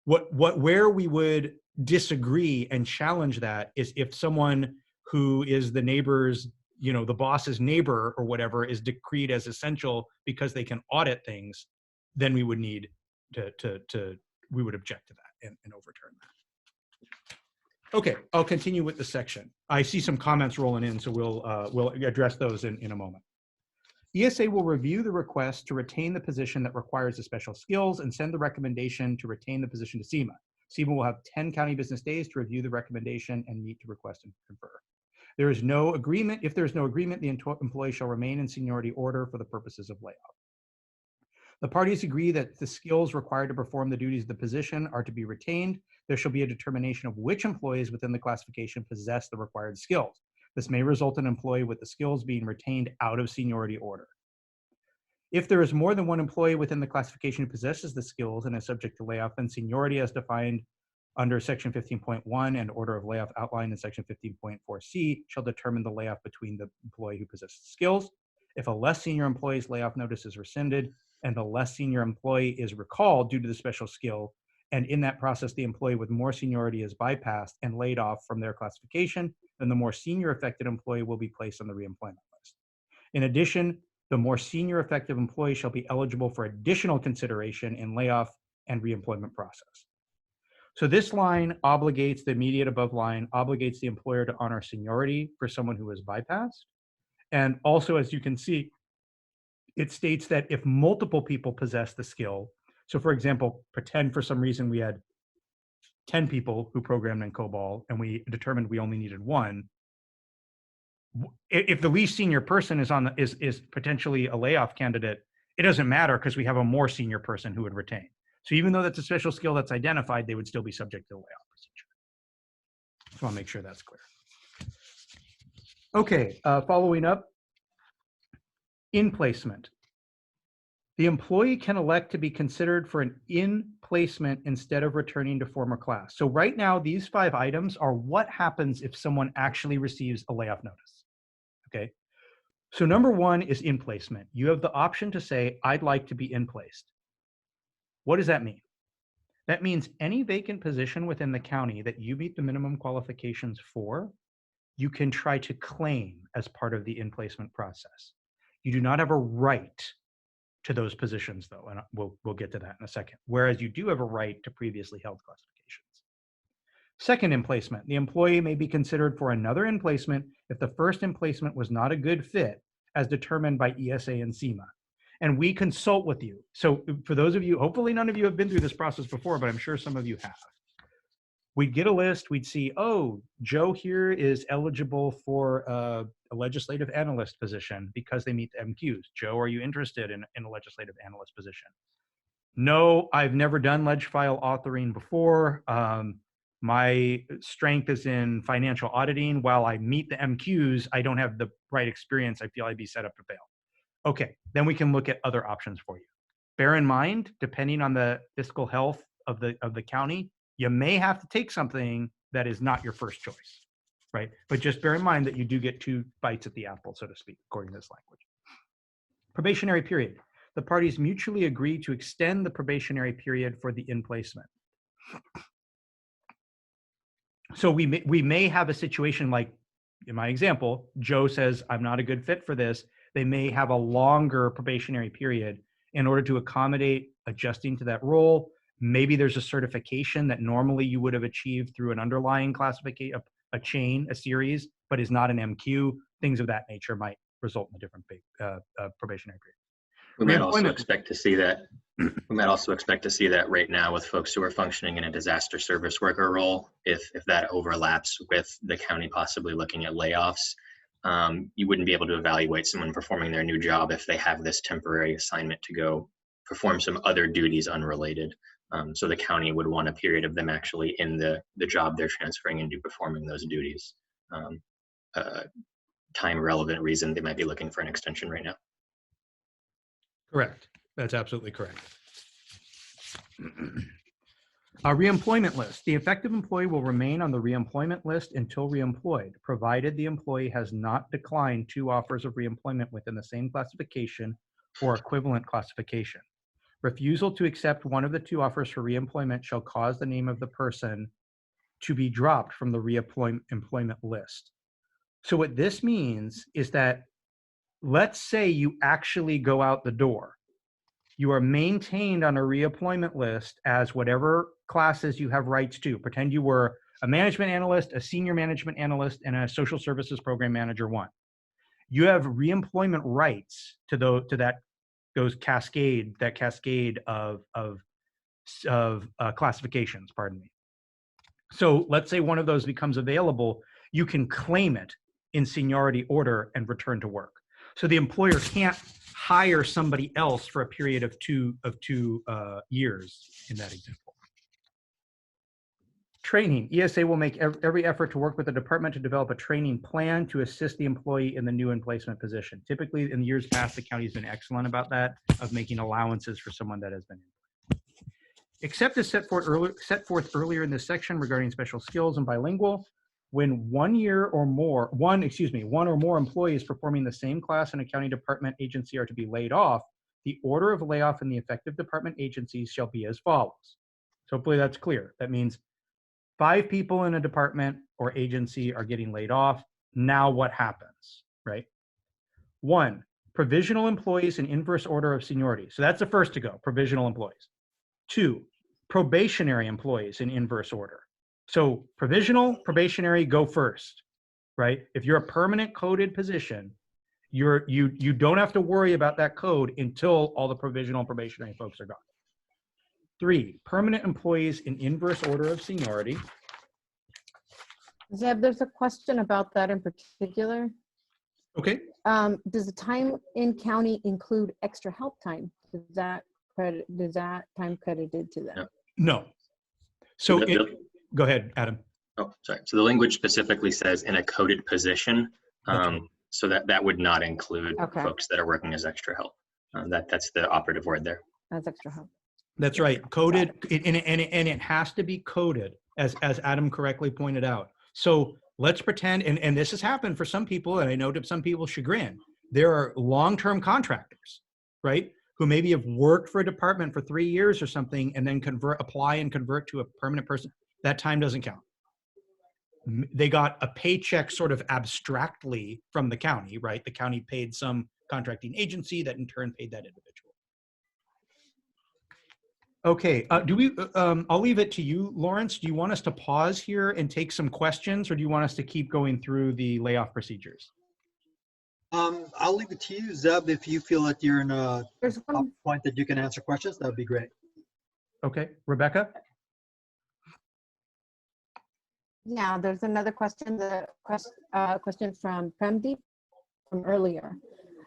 Where we would disagree and challenge that is if someone who is the neighbor's, the boss's neighbor or whatever is decreed as essential because they can audit things, then we would need we would object to that and overturn that. Okay, I'll continue with the section. I see some comments rolling in, so we'll address those in a moment. ESA will review the request to retain the position that requires the special skills and send the recommendation to retain the position to Syma. Syma will have 10 county business days to review the recommendation and meet to request and confer. There is no agreement. If there is no agreement, the employee shall remain in seniority order for the purposes of layoff. The parties agree that the skills required to perform the duties of the position are to be retained. There shall be a determination of which employees within the classification possess the required skills. This may result in an employee with the skills being retained out of seniority order. If there is more than one employee within the classification who possesses the skills and is subject to layoff, then seniority as defined under section 15.1 and order of layoff outlined in section 15.4c shall determine the layoff between the employee who possesses skills. If a less senior employee's layoff notice is rescinded and the less senior employee is recalled due to the special skill, and in that process the employee with more seniority is bypassed and laid off from their classification, then the more senior affected employee will be placed on the reemployment list. In addition, the more senior effective employee shall be eligible for additional consideration in layoff and reemployment process. So this line obligates, the immediate above line obligates the employer to honor seniority for someone who is bypassed. And also, as you can see, it states that if multiple people possess the skill, so for example, pretend for some reason we had 10 people who programmed in COBOL and we determined we only needed 1. If the least senior person is potentially a layoff candidate, it doesn't matter because we have a more senior person who would retain. So even though that's a special skill that's identified, they would still be subject to the layoff procedure. So I'll make sure that's clear. Okay, following up, in placement. The employee can elect to be considered for an in-placement instead of returning to former class. So right now, these 5 items are what happens if someone actually receives a layoff notice, okay? So number 1 is in-placement. You have the option to say, I'd like to be in-placed. What does that mean? That means any vacant position within the county that you meet the minimum qualifications for, you can try to claim as part of the in-placement process. You do not have a right to those positions, though, and we'll get to that in a second, whereas you do have a right to previously held classifications. Second in-placement, the employee may be considered for another in-placement if the first in-placement was not a good fit as determined by ESA and Syma. And we consult with you. So for those of you, hopefully none of you have been through this process before, but I'm sure some of you have. We'd get a list, we'd see, oh, Joe here is eligible for a legislative analyst position because they meet the MQs. Joe, are you interested in a legislative analyst position? No, I've never done leg file authoring before. My strength is in financial auditing. While I meet the MQs, I don't have the right experience. I feel I'd be set up to fail. Okay, then we can look at other options for you. Bear in mind, depending on the fiscal health of the county, you may have to take something that is not your first choice, right? But just bear in mind that you do get 2 bites at the apple, so to speak, according to this language. Probationary period. The parties mutually agree to extend the probationary period for the in-placement. So we may have a situation like, in my example, Joe says, I'm not a good fit for this. They may have a longer probationary period in order to accommodate adjusting to that role. Maybe there's a certification that normally you would have achieved through an underlying classification, a chain, a series, but is not an MQ. Things of that nature might result in a different probationary period. We might also expect to see that. We might also expect to see that right now with folks who are functioning in a disaster service worker role. If that overlaps with the county possibly looking at layoffs, you wouldn't be able to evaluate someone performing their new job if they have this temporary assignment to go perform some other duties unrelated. So the county would want a period of them actually in the job they're transferring into performing those duties. Time relevant reason they might be looking for an extension right now. Correct. That's absolutely correct. A reemployment list. The effective employee will remain on the reemployment list until reemployed, provided the employee has not declined 2 offers of reemployment within the same classification or equivalent classification. Refusal to accept one of the 2 offers for reemployment shall cause the name of the person to be dropped from the reemployment list. So what this means is that, let's say you actually go out the door. You are maintained on a reemployment list as whatever classes you have rights to. Pretend you were a management analyst, a senior management analyst, and a social services program manager 1. You have reemployment rights to that cascade of classifications, pardon me. So let's say one of those becomes available, you can claim it in seniority order and return to work. So the employer can't hire somebody else for a period of two years in that example. Training. ESA will make every effort to work with the department to develop a training plan to assist the employee in the new in-placement position. Typically, in the years past, the county has been excellent about that, of making allowances for someone that has been in. Except as set forth earlier in this section regarding special skills and bilingual, when one or more employees performing the same class in a county department agency are to be laid off, the order of layoff in the effective department agencies shall be as follows. So hopefully that's clear. That means 5 people in a department or agency are getting laid off. Now what happens, right? 1, provisional employees in inverse order of seniority. So that's the first to go, provisional employees. 2, probationary employees in inverse order. So provisional, probationary go first, right? If you're a permanent coded position, you don't have to worry about that code until all the provisional and probationary folks are gone. 3, permanent employees in inverse order of seniority. Zeb, there's a question about that in particular. Okay. Does the time in county include extra help time? Does that time credited to them? No. So The- go ahead, Adam. Oh, sorry. So the language specifically says in a coded position. Right. So that would not include Okay. folks that are working as extra help. That's the operative word there. That's extra help. That's right. Coded, and it has to be coded, as Adam correctly pointed out. So let's pretend, and this has happened for some people, and I know to some people's chagrin, there are long-term contractors, right, who maybe have worked for a department for 3 years or something, and then apply and convert to a permanent person. That time doesn't count. They got a paycheck sort of abstractly from the county, right? The county paid some contracting agency that in turn paid that individual. Okay, I'll leave it to you, Lawrence. Do you want us to pause here and take some questions, or do you want us to keep going through the layoff procedures? I'll leave it to you, Zeb. If you feel that you're in a There's one. point that you can answer questions, that would be great. Okay, Rebecca? Yeah, there's another question. The question from Premdeep from earlier.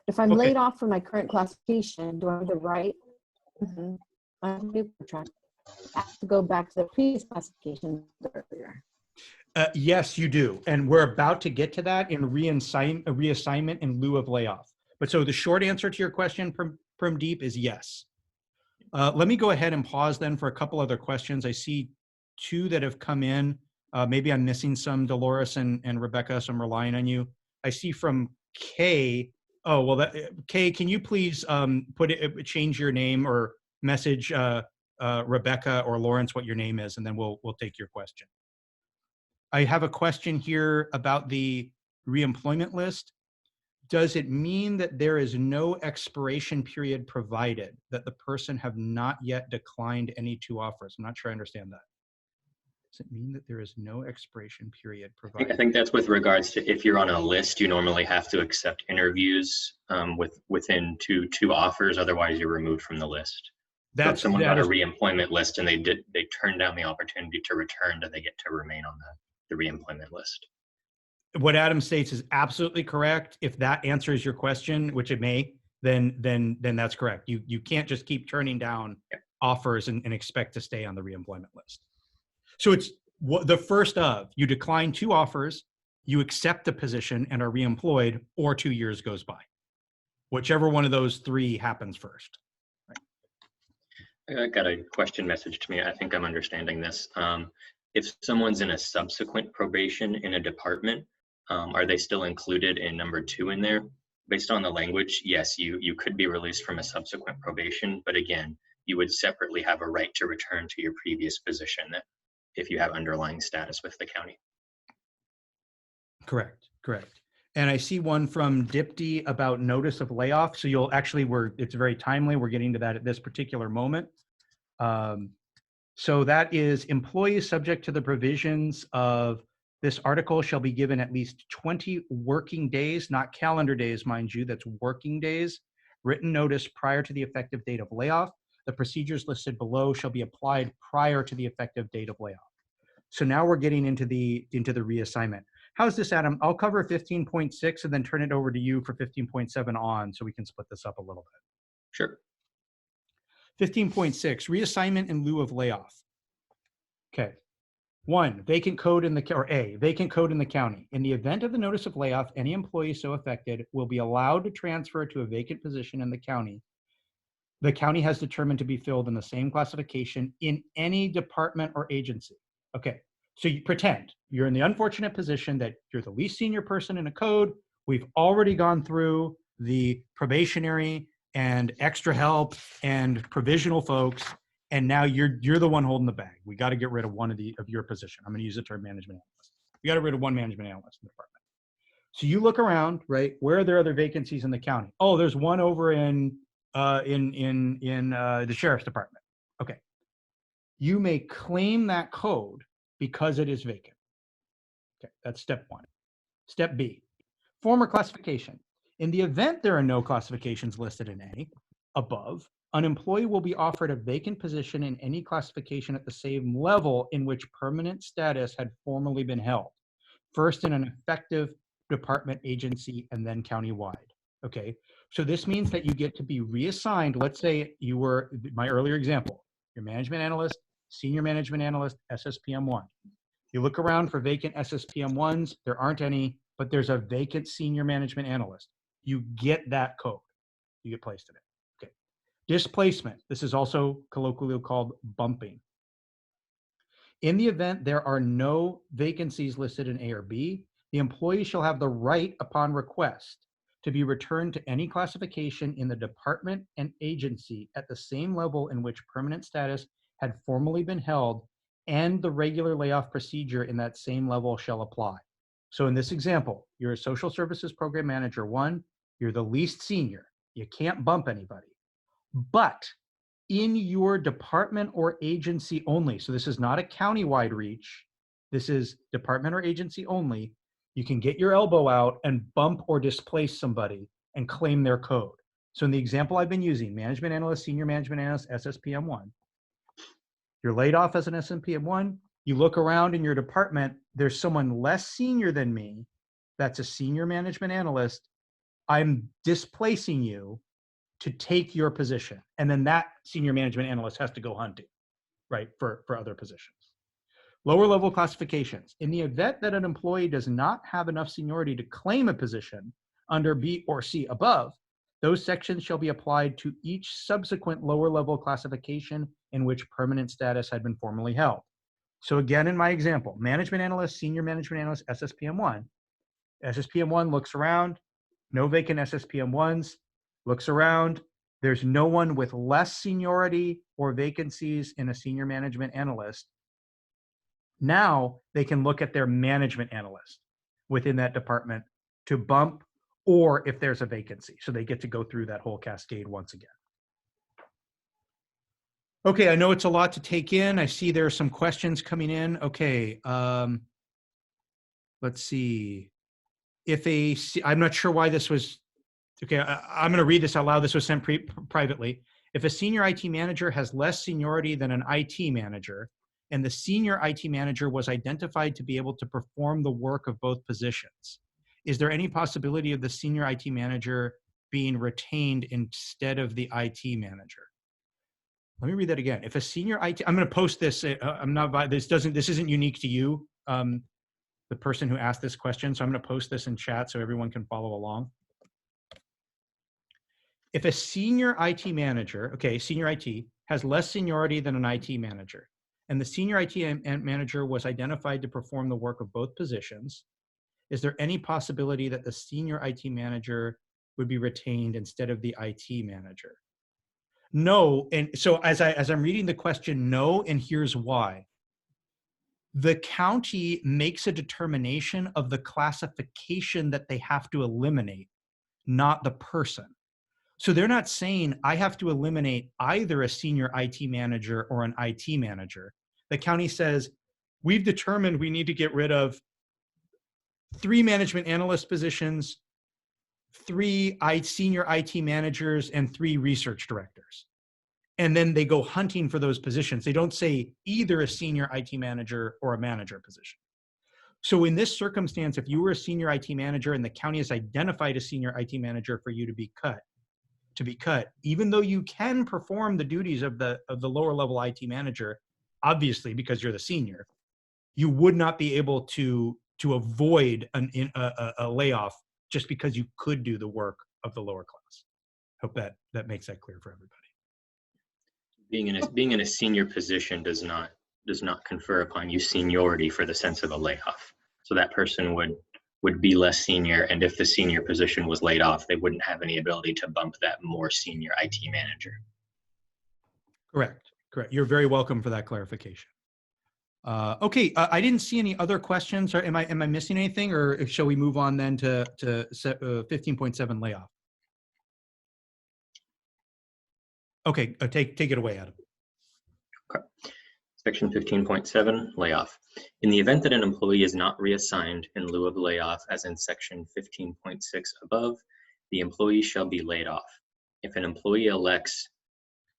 If I'm laid off from my current classification, do I have the right? I have to go back to the previous classification earlier. Yes, you do. And we're about to get to that in reassignment in lieu of layoff. But so the short answer to your question, Premdeep, is yes. Let me go ahead and pause then for a couple other questions. I see 2 that have come in. Maybe I'm missing some, Dolores and Rebecca, so I'm relying on you. I see from Kay. Oh, well, Kay, can you please change your name or message Rebecca or Lawrence what your name is, and then we'll take your question. I have a question here about the reemployment list. Does it mean that there is no expiration period provided, that the person have not yet declined any 2 offers? I'm not sure I understand that. Does it mean that there is no expiration period provided? I think that's with regards to if you're on a list, you normally have to accept interviews within two offers, otherwise you're removed from the list. So if someone's on a reemployment list and they turned down the opportunity to return, do they get to remain on the reemployment list? What Adam states is absolutely correct. If that answers your question, which it may, then that's correct. You can't just keep turning down offers and expect to stay on the reemployment list. So it's the first of, you decline 2 offers, you accept the position and are reemployed, or 2 years goes by. Whichever one of those 3 happens first. I got a question message to me. I think I'm understanding this. If someone's in a subsequent probation in a department, are they still included in number 2 in there? Based on the language, yes, you could be released from a subsequent probation, but again, you would separately have a right to return to your previous position if you have underlying status with the county. Correct. And I see one from Dipti about notice of layoff. So you'll actually, it's very timely. We're getting to that at this particular moment. So that is, employees subject to the provisions of this article shall be given at least 20 working days, not calendar days, mind you, that's working days, written notice prior to the effective date of layoff. The procedures listed below shall be applied prior to the effective date of layoff. So now we're getting into the reassignment. How's this, Adam? I'll cover 15.6 and then turn it over to you for 15.7 on, so we can split this up a little bit. Sure. 15.6, reassignment in lieu of layoff. Okay. 1, vacant code in vacant code in the county. In the event of the notice of layoff, any employee so affected will be allowed to transfer to a vacant position in the county has determined to be filled in the same classification in any department or agency. Okay, so you pretend you're in the unfortunate position that you're the least senior person in a code. We've already gone through the probationary and extra help and provisional folks, and now you're the one holding the bag. We got to get rid of one of your position. I'm going to use the term management analyst. We got to get rid of one management analyst in the department. So you look around, right? Where are there other vacancies in the county? Oh, there's one over in the sheriff's department. Okay. You may claim that code because it is vacant. Okay, that's step 1. Step B, former classification. In the event there are no classifications listed in any above, an employee will be offered a vacant position in any classification at the same level in which permanent status had formerly been held. First, in an effective department, agency, and then countywide. Okay, so this means that you get to be reassigned. Let's say you were, my earlier example, your management analyst, senior management analyst, SSPM1. You look around for vacant SSPM1s, there aren't any, but there's a vacant senior management analyst. You get that code, you get placed in it. Okay. Displacement, this is also colloquially called bumping. In the event there are no vacancies listed in A or B, the employee shall have the right upon request to be returned to any classification in the department and agency at the same level in which permanent status had formerly been held, and the regular layoff procedure in that same level shall apply. So in this example, you're a social services program manager 1, you're the least senior, you can't bump anybody, but in your department or agency only, so this is not a countywide reach, this is department or agency only, you can get your elbow out and bump or displace somebody and claim their code. So in the example I've been using, management analyst, senior management analyst, SSPM1, you're laid off as an SSPM1, you look around in your department, there's someone less senior than me, that's a senior management analyst, I'm displacing you to take your position. And then that senior management analyst has to go hunting, right, for other positions. Lower level classifications. In the event that an employee does not have enough seniority to claim a position under B or C above, those sections shall be applied to each subsequent lower level classification in which permanent status had been formerly held. So again, in my example, management analyst, senior management analyst, SSPM1. SSPM1 looks around, no vacant SSPM1s, looks around, there's no one with less seniority or vacancies in a senior management analyst. Now they can look at their management analyst within that department to bump, or if there's a vacancy. So they get to go through that whole cascade once again. Okay, I know it's a lot to take in. I see there are some questions coming in. Okay, let's see. I'm not sure why this was, okay, I'm gonna read this out loud. This was sent privately. If a senior IT manager has less seniority than an IT manager, and the senior IT manager was identified to be able to perform the work of both positions, is there any possibility of the senior IT manager being retained instead of the IT manager? Let me read that again. If a senior IT, I'm going to post this. This isn't unique to you, the person who asked this question. So I'm going to post this in chat so everyone can follow along. If a senior IT manager, okay, senior IT has less seniority than an IT manager, and the senior IT manager was identified to perform the work of both positions, is there any possibility that the senior IT manager would be retained instead of the IT manager? No, and so as I'm reading the question, no, and here's why. The county makes a determination of the classification that they have to eliminate, not the person. So they're not saying I have to eliminate either a senior IT manager or an IT manager. The county says, we've determined we need to get rid of 3 management analyst positions, 3 senior IT managers, and 3 research directors. And then they go hunting for those positions. They don't say either a senior IT manager or a manager position. So in this circumstance, if you were a senior IT manager and the county has identified a senior IT manager for you to be cut, even though you can perform the duties of the lower level IT manager, obviously because you're the senior, you would not be able to avoid a layoff just because you could do the work of the lower class. Hope that makes that clear for everybody. Being in a senior position does not confer upon you seniority for the sense of a layoff. So that person would be less senior, and if the senior position was laid off, they wouldn't have any ability to bump that more senior IT manager. Correct. You're very welcome for that clarification. Okay, I didn't see any other questions. Or am I missing anything, or shall we move on then to 15.7 layoff? Okay, take it away, Adam. Okay. Section 15.7, layoff. In the event that an employee is not reassigned in lieu of layoff, as in section 15.6 above, the employee shall be laid off. If an employee elects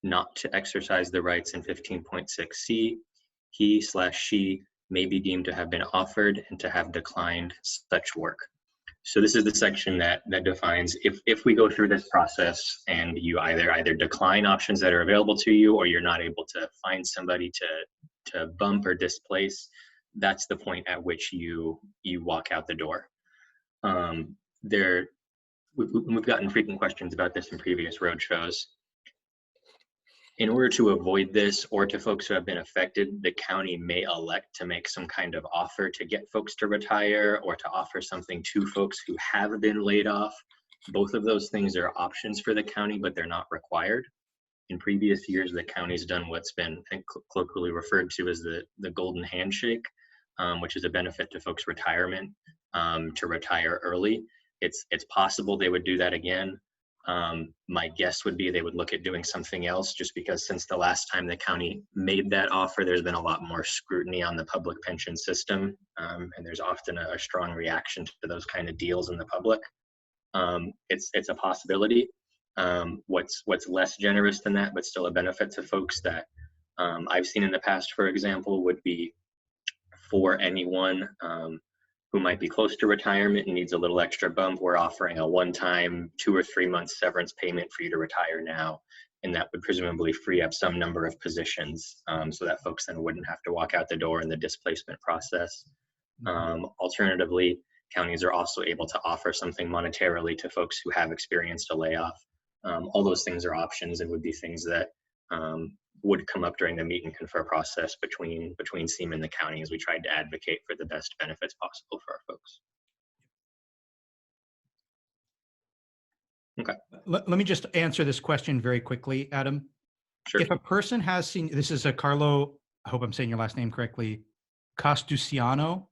not to exercise the rights in 15.6c, he/she may be deemed to have been offered and to have declined such work. So this is the section that defines if we go through this process and you either decline options that are available to you, or you're not able to find somebody to bump or displace, that's the point at which you walk out the door. We've gotten frequent questions about this in previous roadshows. In order to avoid this, or to folks who have been affected, the county may elect to make some kind of offer to get folks to retire, or to offer something to folks who have been laid off. Both of those things are options for the county, but they're not required. In previous years, the county's done what's been, I think, colloquially referred to as the golden handshake, which is a benefit to folks' retirement, to retire early. It's possible they would do that again. My guess would be they would look at doing something else, just because since the last time the county made that offer, there's been a lot more scrutiny on the public pension system, and there's often a strong reaction to those kind of deals in the public. It's a possibility. What's less generous than that, but still a benefit to folks that I've seen in the past, for example, would be for anyone who might be close to retirement and needs a little extra bump. We're offering a one-time 2 or 3 month severance payment for you to retire now, and that would presumably free up some number of positions, so that folks then wouldn't have to walk out the door in the displacement process. Alternatively, counties are also able to offer something monetarily to folks who have experienced a layoff. All those things are options and would be things that would come up during the meet and confer process between Syma and the county, as we tried to advocate for the best benefits possible for our folks. Okay. Let me just answer this question very quickly, Adam. Sure. If a person has seen, this is a Carlo, I hope I'm saying your last name correctly, Costuciano.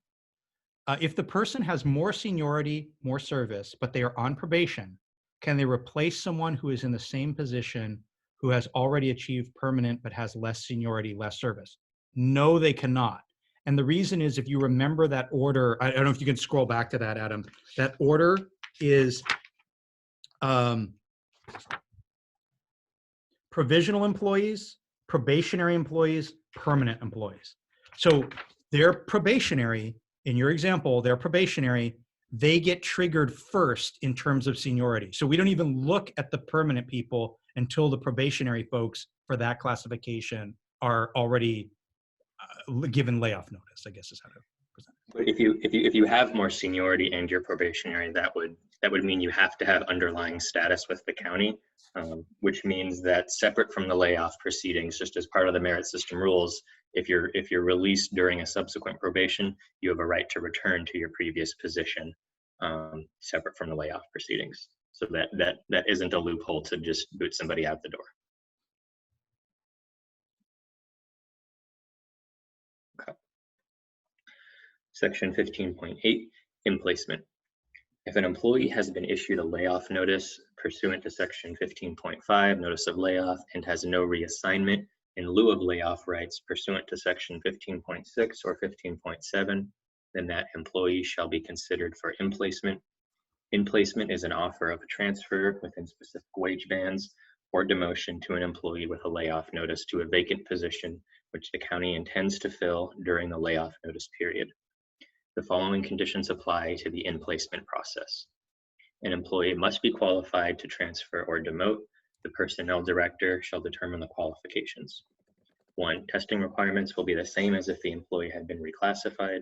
If the person has more seniority, more service, but they are on probation, can they replace someone who is in the same position who has already achieved permanent but has less seniority, less service? No, they cannot. And the reason is, if you remember that order, I don't know if you can scroll back to that, Adam. That order is provisional employees, probationary employees, permanent employees. So they're probationary. In your example, they're probationary. They get triggered first in terms of seniority. So we don't even look at the permanent people until the probationary folks for that classification are already given layoff notice, I guess is how to present it. But if you have more seniority and you're probationary, that would mean you have to have underlying status with the county, which means that separate from the layoff proceedings, just as part of the merit system rules, if you're released during a subsequent probation, you have a right to return to your previous position, separate from the layoff proceedings. So that isn't a loophole to just boot somebody out the door. Okay. Section 15.8, Emplacement. If an employee has been issued a layoff notice pursuant to Section 15.5, Notice of Layoff, and has no reassignment in lieu of layoff rights pursuant to Section 15.6 or 15.7, then that employee shall be considered for emplacement. Emplacement is an offer of a transfer within specific wage bands or demotion to an employee with a layoff notice to a vacant position which the county intends to fill during the layoff notice period. The following conditions apply to the emplacement process. An employee must be qualified to transfer or demote. The personnel director shall determine the qualifications. 1, testing requirements will be the same as if the employee had been reclassified.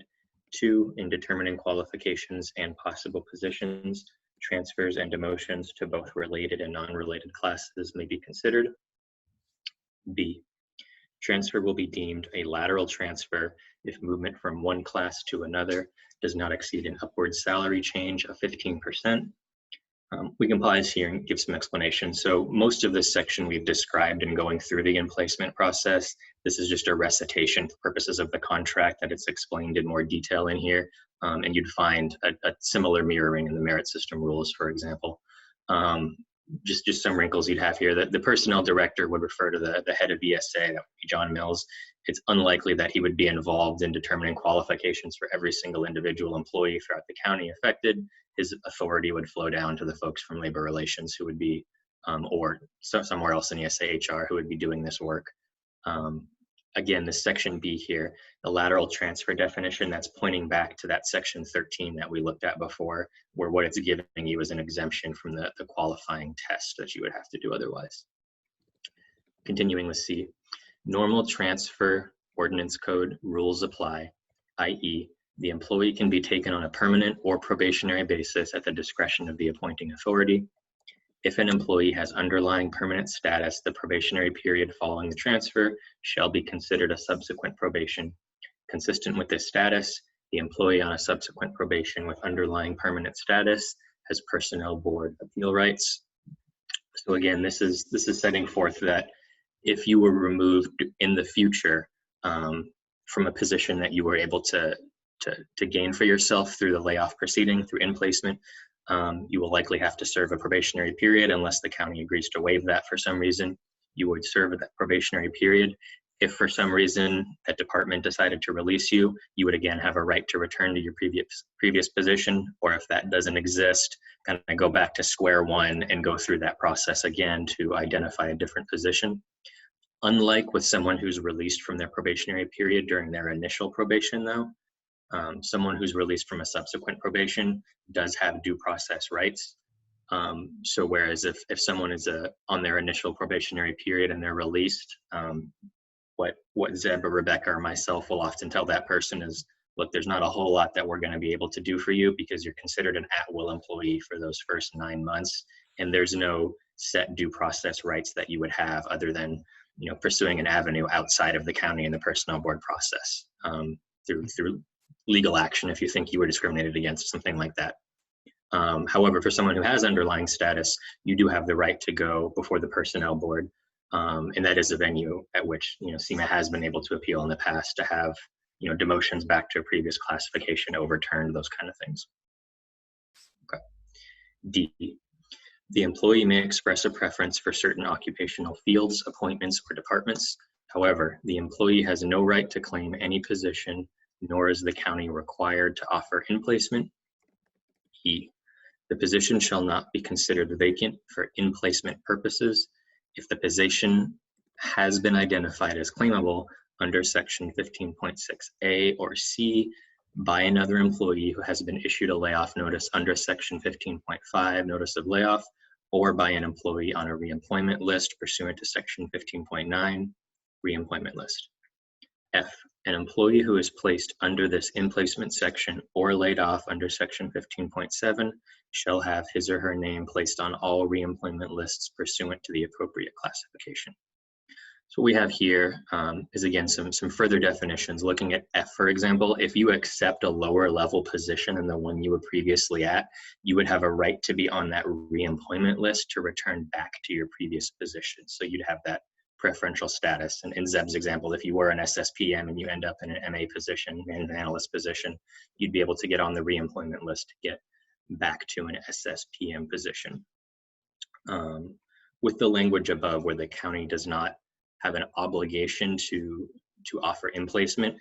2, in determining qualifications and possible positions, transfers and demotions to both related and non-related classes may be considered. B, transfer will be deemed a lateral transfer if movement from one class to another does not exceed an upward salary change of 15%. We can pause here and give some explanation. So most of this section we've described in going through the emplacement process. This is just a recitation for purposes of the contract that it's explained in more detail in here. And you'd find a similar mirroring in the merit system rules, for example. Just some wrinkles you'd have here. The personnel director would refer to the head of ESA, that would be John Mills. It's unlikely that he would be involved in determining qualifications for every single individual employee throughout the county affected. His authority would flow down to the folks from labor relations who would be, or somewhere else in ESA HR who would be doing this work. again, this section B here, the lateral transfer definition, that's pointing back to that section 13 that we looked at before, where what it's giving you is an exemption from the qualifying test that you would have to do otherwise. Continuing with C, normal transfer ordinance code rules apply, i.e., the employee can be taken on a permanent or probationary basis at the discretion of the appointing authority. If an employee has underlying permanent status, the probationary period following the transfer shall be considered a subsequent probation. Consistent with this status, the employee on a subsequent probation with underlying permanent status has personnel board appeal rights. So again, this is setting forth that if you were removed in the future from a position that you were able to gain for yourself through the layoff proceeding, through Emplacement, you will likely have to serve a probationary period unless the county agrees to waive that for some reason. You would serve that probationary period. If for some reason that department decided to release you, you would again have a right to return to your previous position, or if that doesn't exist, kind of go back to square one and go through that process again to identify a different position. Unlike with someone who's released from their probationary period during their initial probation though, someone who's released from a subsequent probation does have due process rights. So whereas if someone is on their initial probationary period and they're released, what Zeb or Rebecca or myself will often tell that person is, look, there's not a whole lot that we're going to be able to do for you because you're considered an at-will employee for those first 9 months, and there's no set due process rights that you would have other than pursuing an avenue outside of the county and the personnel board process through legal action if you think you were discriminated against, something like that. However, for someone who has underlying status, you do have the right to go before the personnel board, and that is a venue at which Syma has been able to appeal in the past to have demotions back to a previous classification overturned, those kind of things. Okay. D, the employee may express a preference for certain occupational fields, appointments, or departments. However, the employee has no right to claim any position, nor is the county required to offer Emplacement. E, the position shall not be considered vacant for Emplacement purposes if the position has been identified as claimable under section 15.6A or C by another employee who has been issued a layoff notice under section 15.5 notice of layoff, or by an employee on a reemployment list pursuant to section 15.9 reemployment list. F, an employee who is placed under this Emplacement section or laid off under section 15.7 shall have his or her name placed on all reemployment lists pursuant to the appropriate classification. So what we have here is again some further definitions. Looking at F, for example, if you accept a lower level position than the one you were previously at, you would have a right to be on that reemployment list to return back to your previous position. So you'd have that preferential status. And in Zeb's example, if you were an SSPM and you end up in an MA position, an analyst position, you'd be able to get on the reemployment list to get back to an SSPM position. With the language above where the county does not have an obligation to offer Emplacement,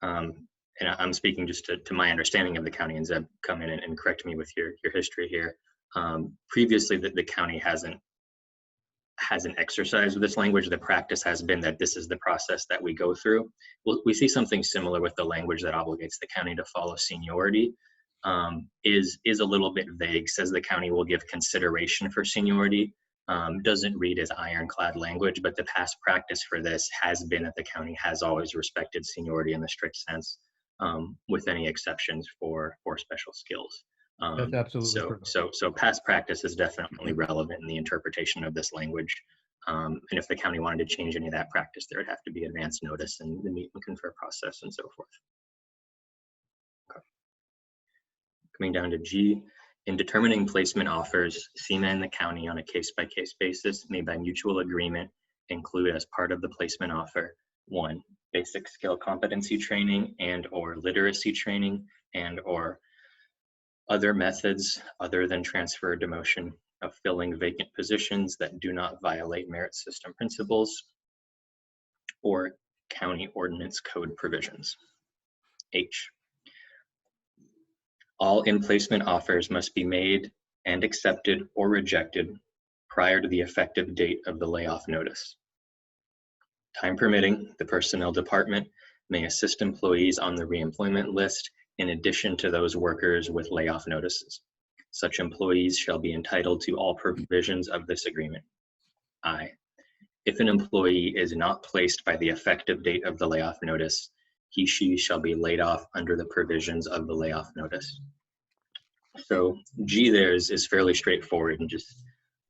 and I'm speaking just to my understanding of the county, and Zeb, come in and correct me with your history here. Previously, the county hasn't exercised with this language. The practice has been that this is the process that we go through. We see something similar with the language that obligates the county to follow seniority. Is a little bit vague, says the county will give consideration for seniority. Doesn't read as ironclad language, but the past practice for this has been that the county has always respected seniority in the strict sense, with any exceptions for special skills. That's absolutely correct. So past practice is definitely relevant in the interpretation of this language. And if the county wanted to change any of that practice, there would have to be advance notice and the meet and confer process and so forth. Okay. Coming down to G, in determining placement offers, Syma and the county on a case-by-case basis may by mutual agreement include as part of the placement offer, 1, basic skill competency training and or literacy training and or other methods other than transfer or demotion of filling vacant positions that do not violate merit system principles or county ordinance code provisions. H, all Emplacement offers must be made and accepted or rejected prior to the effective date of the layoff notice. Time permitting, the personnel department may assist employees on the reemployment list in addition to those workers with layoff notices. Such employees shall be entitled to all provisions of this agreement. I, if an employee is not placed by the effective date of the layoff notice, he/she shall be laid off under the provisions of the layoff notice. So G there is fairly straightforward and just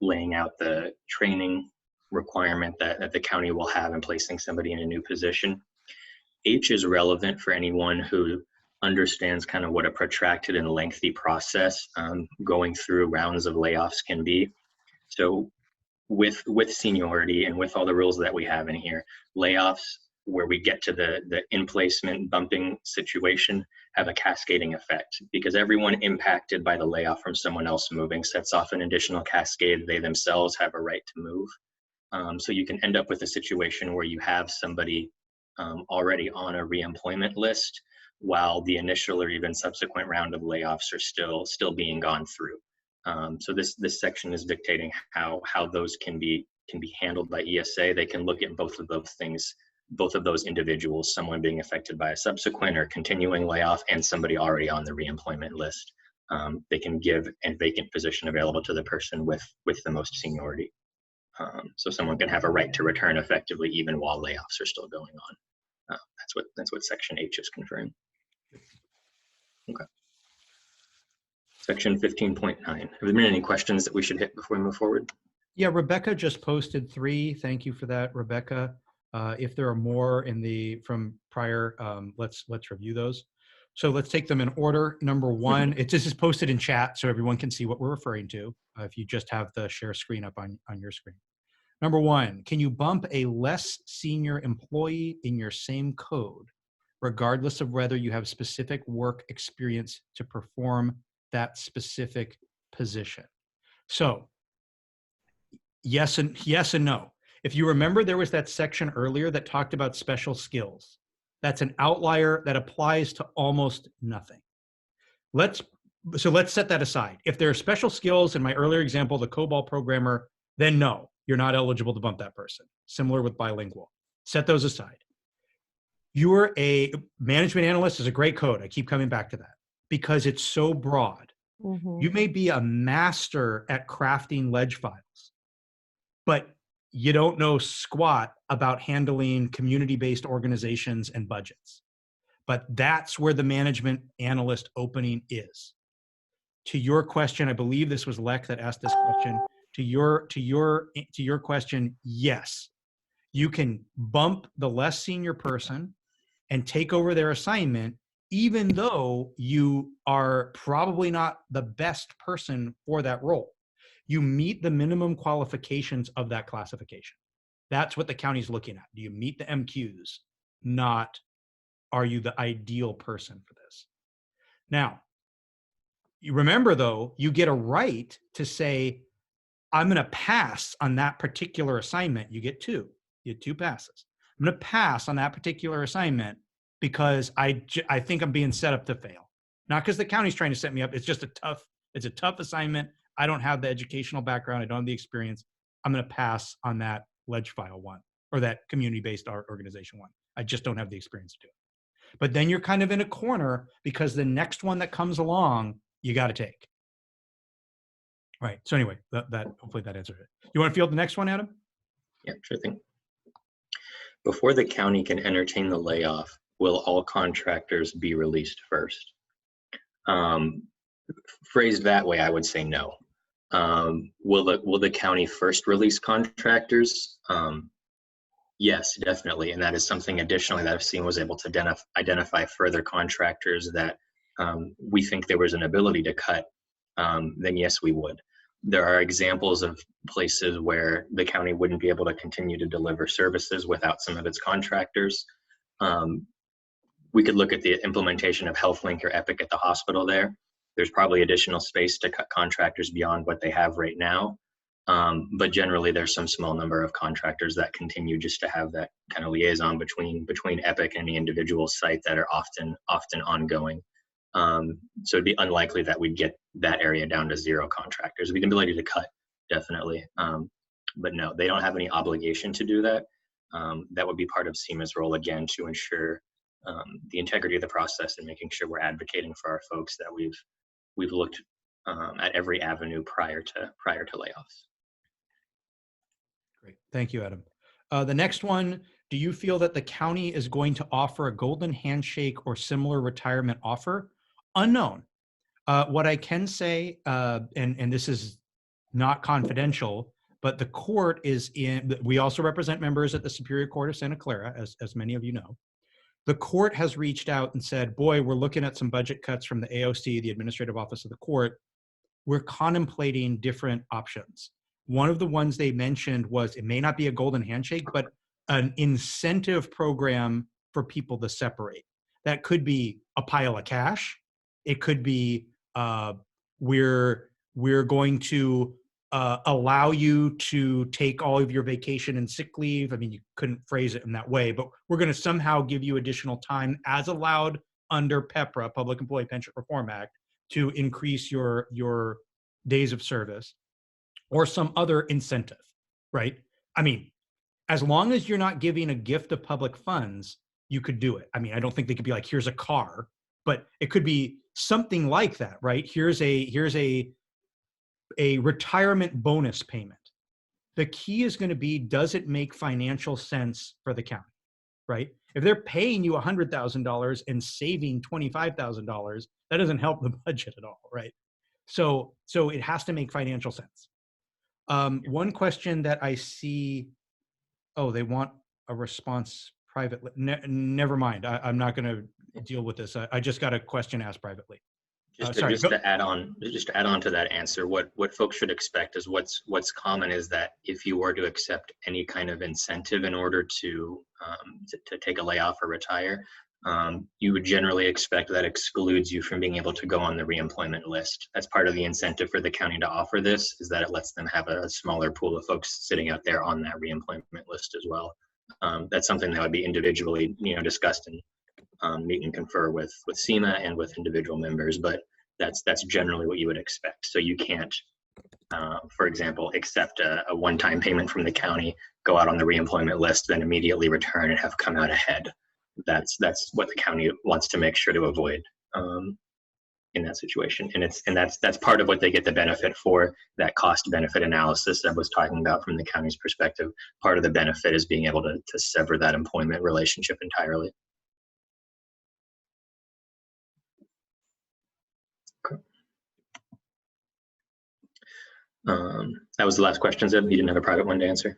laying out the training requirement that the county will have in placing somebody in a new position. H is relevant for anyone who understands kind of what a protracted and lengthy process going through rounds of layoffs can be. So with seniority and with all the rules that we have in here, layoffs where we get to the in-placement bumping situation have a cascading effect because everyone impacted by the layoff from someone else moving sets off an additional cascade. They themselves have a right to move. So you can end up with a situation where you have somebody already on a reemployment list while the initial or even subsequent round of layoffs are still being gone through. So this section is dictating how those can be handled by ESA. They can look at both of those things, both of those individuals, someone being affected by a subsequent or continuing layoff and somebody already on the reemployment list. They can give a vacant position available to the person with the most seniority. So someone can have a right to return effectively even while layoffs are still going on. That's what section H is conferring. Okay. Section 15.9. Have there been any questions that we should hit before we move forward? Yeah, Rebecca just posted 3. Thank you for that, Rebecca. If there are more from prior, let's review those. So let's take them in order. Number 1, this is posted in chat so everyone can see what we're referring to. If you just have the share screen up on your screen. Number 1, can you bump a less senior employee in your same code, regardless of whether you have specific work experience to perform that specific position? So yes and no. If you remember, there was that section earlier that talked about special skills. That's an outlier that applies to almost nothing. Let's set that aside. If there are special skills in my earlier example, the COBOL programmer, then no, you're not eligible to bump that person. Similar with bilingual. Set those aside. You're a management analyst is a great code. I keep coming back to that because it's so broad. Mm-hmm. You may be a master at crafting ledge files, but you don't know squat about handling community-based organizations and budgets. But that's where the management analyst opening is. To your question, I believe this was Lek that asked this question. To your question, yes, you can bump the less senior person and take over their assignment, even though you are probably not the best person for that role. You meet the minimum qualifications of that classification. That's what the county's looking at. Do you meet the MQs? Not, are you the ideal person for this? Now, you remember though, you get a right to say, I'm going to pass on that particular assignment. You get 2. You get 2 passes. I'm going to pass on that particular assignment because I think I'm being set up to fail. Not because the county's trying to set me up. It's just it's a tough assignment. I don't have the educational background. I don't have the experience. I'm going to pass on that ledge file one or that community-based organization one. I just don't have the experience to do it. But then you're kind of in a corner because the next one that comes along, you got to take. All right. So anyway, hopefully that answered it. You want to field the next one, Adam? Yeah, sure thing. Before the county can entertain the layoff, will all contractors be released first? Phrased that way, I would say no. Will the county first release contractors? Yes, definitely. And that is something additionally that Syma was able to identify further contractors that we think there was an ability to cut, then yes, we would. There are examples of places where the county wouldn't be able to continue to deliver services without some of its contractors. We could look at the implementation of HealthLink or Epic at the hospital there. There's probably additional space to cut contractors beyond what they have right now. But generally there's some small number of contractors that continue just to have that kind of liaison between Epic and the individual site that are often ongoing. So it'd be unlikely that we'd get that area down to 0 contractors. We have the ability to cut, definitely. But no, they don't have any obligation to do that. that would be part of Syma's role again to ensure the integrity of the process and making sure we're advocating for our folks, that we've looked at every avenue prior to layoffs. Great, thank you, Adam. The next one, do you feel that the county is going to offer a golden handshake or similar retirement offer? Unknown. What I can say, and this is not confidential, but the court is we also represent members at the Superior Court of Santa Clara, as many of you know. The court has reached out and said, boy, we're looking at some budget cuts from the AOC, the Administrative Office of the Court. We're contemplating different options. One of the ones they mentioned was, it may not be a golden handshake, but an incentive program for people to separate. That could be a pile of cash. It could be, we're going to allow you to take all of your vacation and sick leave. I mean, you couldn't phrase it in that way, but we're going to somehow give you additional time as allowed under PEPRA, Public Employee Pension Reform Act, to increase your days of service, or some other incentive, right? I mean, as long as you're not giving a gift of public funds, you could do it. I mean, I don't think they could be like, here's a car, but it could be something like that, right? Here's a retirement bonus payment. The key is going to be, does it make financial sense for the county, right? If they're paying you $100,000 and saving $25,000, that doesn't help the budget at all, right? So it has to make financial sense. One question that I see, oh, they want a response privately. Never mind. I'm not going to deal with this. I just got a question asked privately. Just to add on to that answer, what folks should expect is what's common is that if you were to accept any kind of incentive in order to take a layoff or retire, you would generally expect that excludes you from being able to go on the reemployment list. That's part of the incentive for the county to offer this, is that it lets them have a smaller pool of folks sitting out there on that reemployment list as well. That's something that would be individually, discussed and meet and confer with Syma and with individual members, but that's generally what you would expect. So you can't, for example, accept a one-time payment from the county, go out on the reemployment list, then immediately return and have come out ahead. That's what the county wants to make sure to avoid in that situation, and that's part of what they get the benefit for, that cost-benefit analysis that I was talking about from the county's perspective. Part of the benefit is being able to sever that employment relationship entirely. That was the last question, Zeb. You didn't have a private one to answer?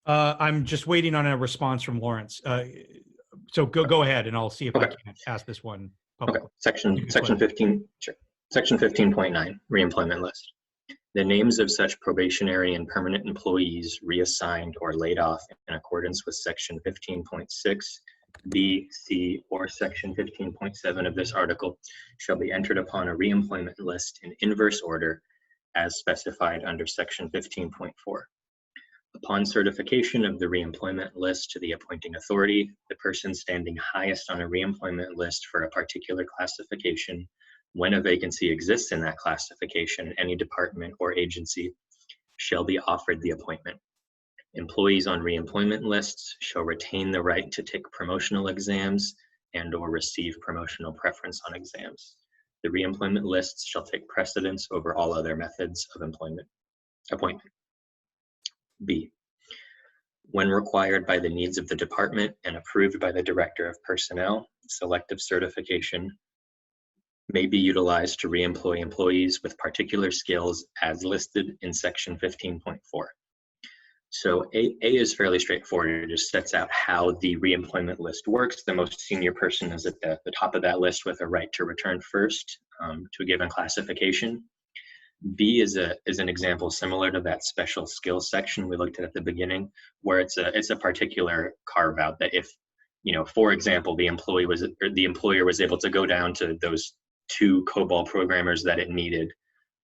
I'm just waiting on a response from Lawrence. So go ahead, and I'll see if I can ask this one publicly. Okay. Section 15, sure. Section 15.9, reemployment list. The names of such probationary and permanent employees reassigned or laid off in accordance with Section 15.6, B, C, or Section 15.7 of this article shall be entered upon a reemployment list in inverse order as specified under Section 15.4. Upon certification of the reemployment list to the appointing authority, the person standing highest on a reemployment list for a particular classification, when a vacancy exists in that classification, any department or agency shall be offered the appointment. Employees on reemployment lists shall retain the right to take promotional exams and/or receive promotional preference on exams. The reemployment lists shall take precedence over all other methods of appointment. B, when required by the needs of the department and approved by the Director of Personnel, selective certification may be utilized to reemploy employees with particular skills as listed in Section 15.4. So A is fairly straightforward. It just sets out how the reemployment list works. The most senior person is at the top of that list with a right to return first to a given classification. B is an example similar to that special skills section we looked at the beginning, where it's a particular carve out that if, for example, the employer was able to go down to those 2 COBOL programmers that it needed,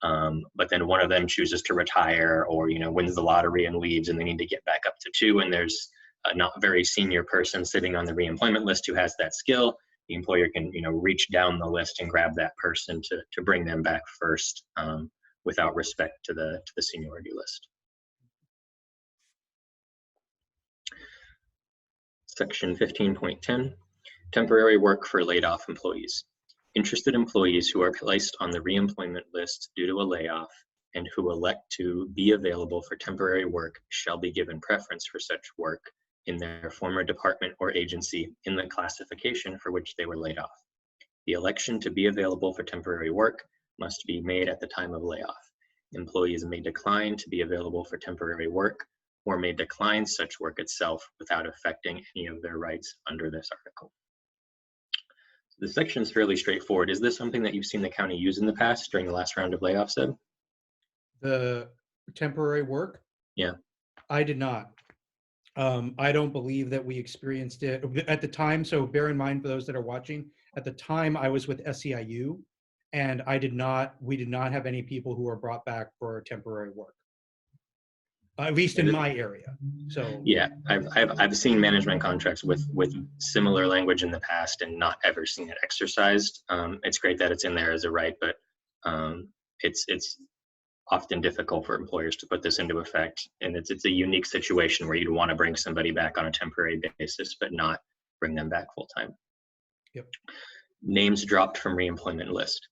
but then one of them chooses to retire or wins the lottery and leaves, and they need to get back up to 2, and there's a not very senior person sitting on the reemployment list who has that skill. The employer can reach down the list and grab that person to bring them back first, without respect to the seniority list. Section 15.10, temporary work for laid off employees. Interested employees who are placed on the reemployment list due to a layoff and who elect to be available for temporary work shall be given preference for such work in their former department or agency in the classification for which they were laid off. The election to be available for temporary work must be made at the time of layoff. Employees may decline to be available for temporary work or may decline such work itself without affecting any of their rights under this article. The section is fairly straightforward. Is this something that you've seen the county use in the past during the last round of layoffs, Ed? The temporary work? Yeah. I did not. I don't believe that we experienced it at the time. So bear in mind for those that are watching, at the time I was with SEIU and we did not have any people who were brought back for temporary work. At least in my area. So yeah, I've seen management contracts with similar language in the past and not ever seen it exercised. It's great that it's in there as a right, but it's often difficult for employers to put this into effect, and it's a unique situation where you'd want to bring somebody back on a temporary basis, but not bring them back full time. Yep. Names dropped from reemployment list.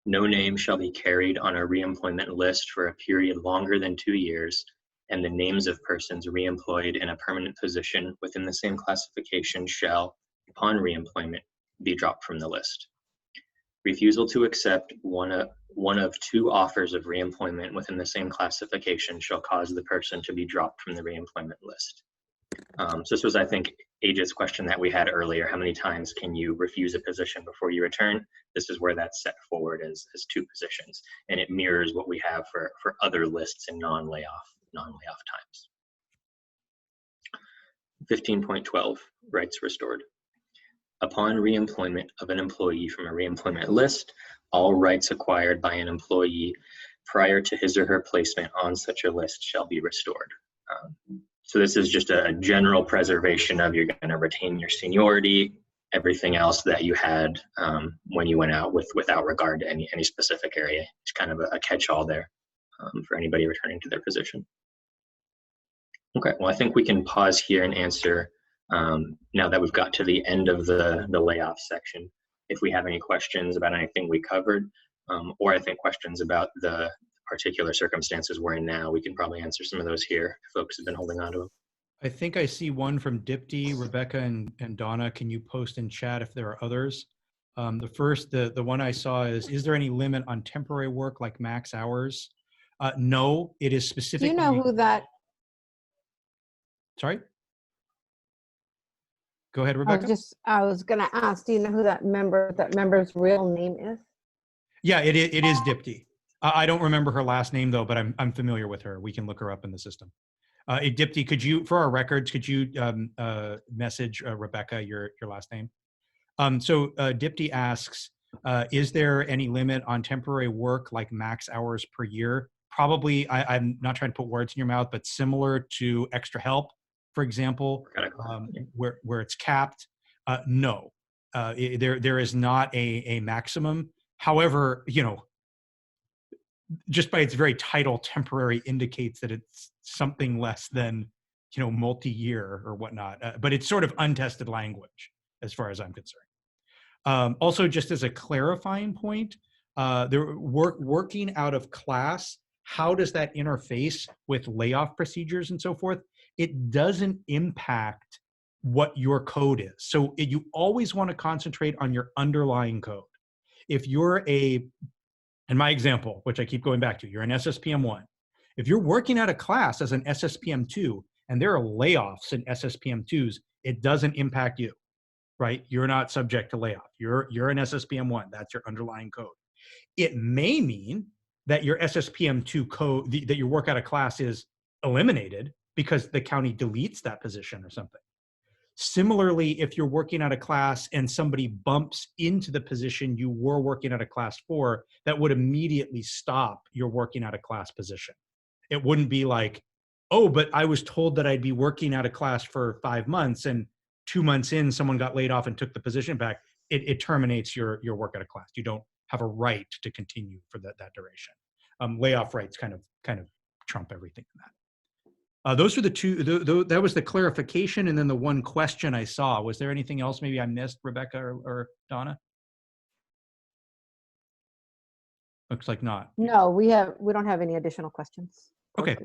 No name shall be carried on a reemployment list for a period longer than 2 years, and the names of persons reemployed in a permanent position within the same classification shall, upon reemployment, be dropped from the list. Refusal to accept one of 2 offers of reemployment within the same classification shall cause the person to be dropped from the reemployment list. So this was, I think, Aja's question that we had earlier. How many times can you refuse a position before you return? This is where that's set forward as 2 positions, and it mirrors what we have for other lists in non-layoff times. 15.12, rights restored. Upon reemployment of an employee from a reemployment list, all rights acquired by an employee prior to his or her placement on such a list shall be restored. So this is just a general preservation of, you're going to retain your seniority, everything else that you had when you went out without regard to any specific area. It's kind of a catch-all there for anybody returning to their position. Okay, well, I think we can pause here and answer now that we've got to the end of the layoff section. If we have any questions about anything we covered, or I think questions about the particular circumstances we're in now, we can probably answer some of those here. Folks have been holding on to them. I think I see one from Dipti, Rebecca, and Donna. Can you post in chat if there are others? The first, the one I saw is there any limit on temporary work like max hours? No, it is specifically. Do you know who that? Sorry? Go ahead, Rebecca. I was gonna ask, do you know who that member's real name is? Yeah, it is Dipti. I don't remember her last name though, but I'm familiar with her. We can look her up in the system. Dipti, could you, for our records, could you message Rebecca your last name? So Dipti asks, is there any limit on temporary work like max hours per year? Probably, I'm not trying to put words in your mouth, but similar to extra help, for example, where it's capped. No, there is not a maximum. However, just by its very title, temporary indicates that it's something less than, multi-year or whatnot. But it's sort of untested language as far as I'm concerned. Also, just as a clarifying point, working out of class, how does that interface with layoff procedures and so forth? It doesn't impact what your code is. So you always want to concentrate on your underlying code. If you're in my example, which I keep going back to, you're an SSPM 1. If you're working out of class as an SSPM 2 and there are layoffs in SSPM 2s, it doesn't impact you, right? You're not subject to layoff. You're an SSPM 1. That's your underlying code. It may mean that your SSPM 2 code, that your work out of class is eliminated because the county deletes that position or something. Similarly, if you're working out of class and somebody bumps into the position you were working out of class for, that would immediately stop your working out of class position. It wouldn't be like, oh, but I was told that I'd be working out of class for 5 months and 2 months in, someone got laid off and took the position back. It terminates your work out of class. You don't have a right to continue for that duration. Layoff rights kind of trump everything in that. Those were the two, that was the clarification and then the one question I saw. Was there anything else maybe I missed, Rebecca or Donna? Looks like not. No, we don't have any additional questions. Okay.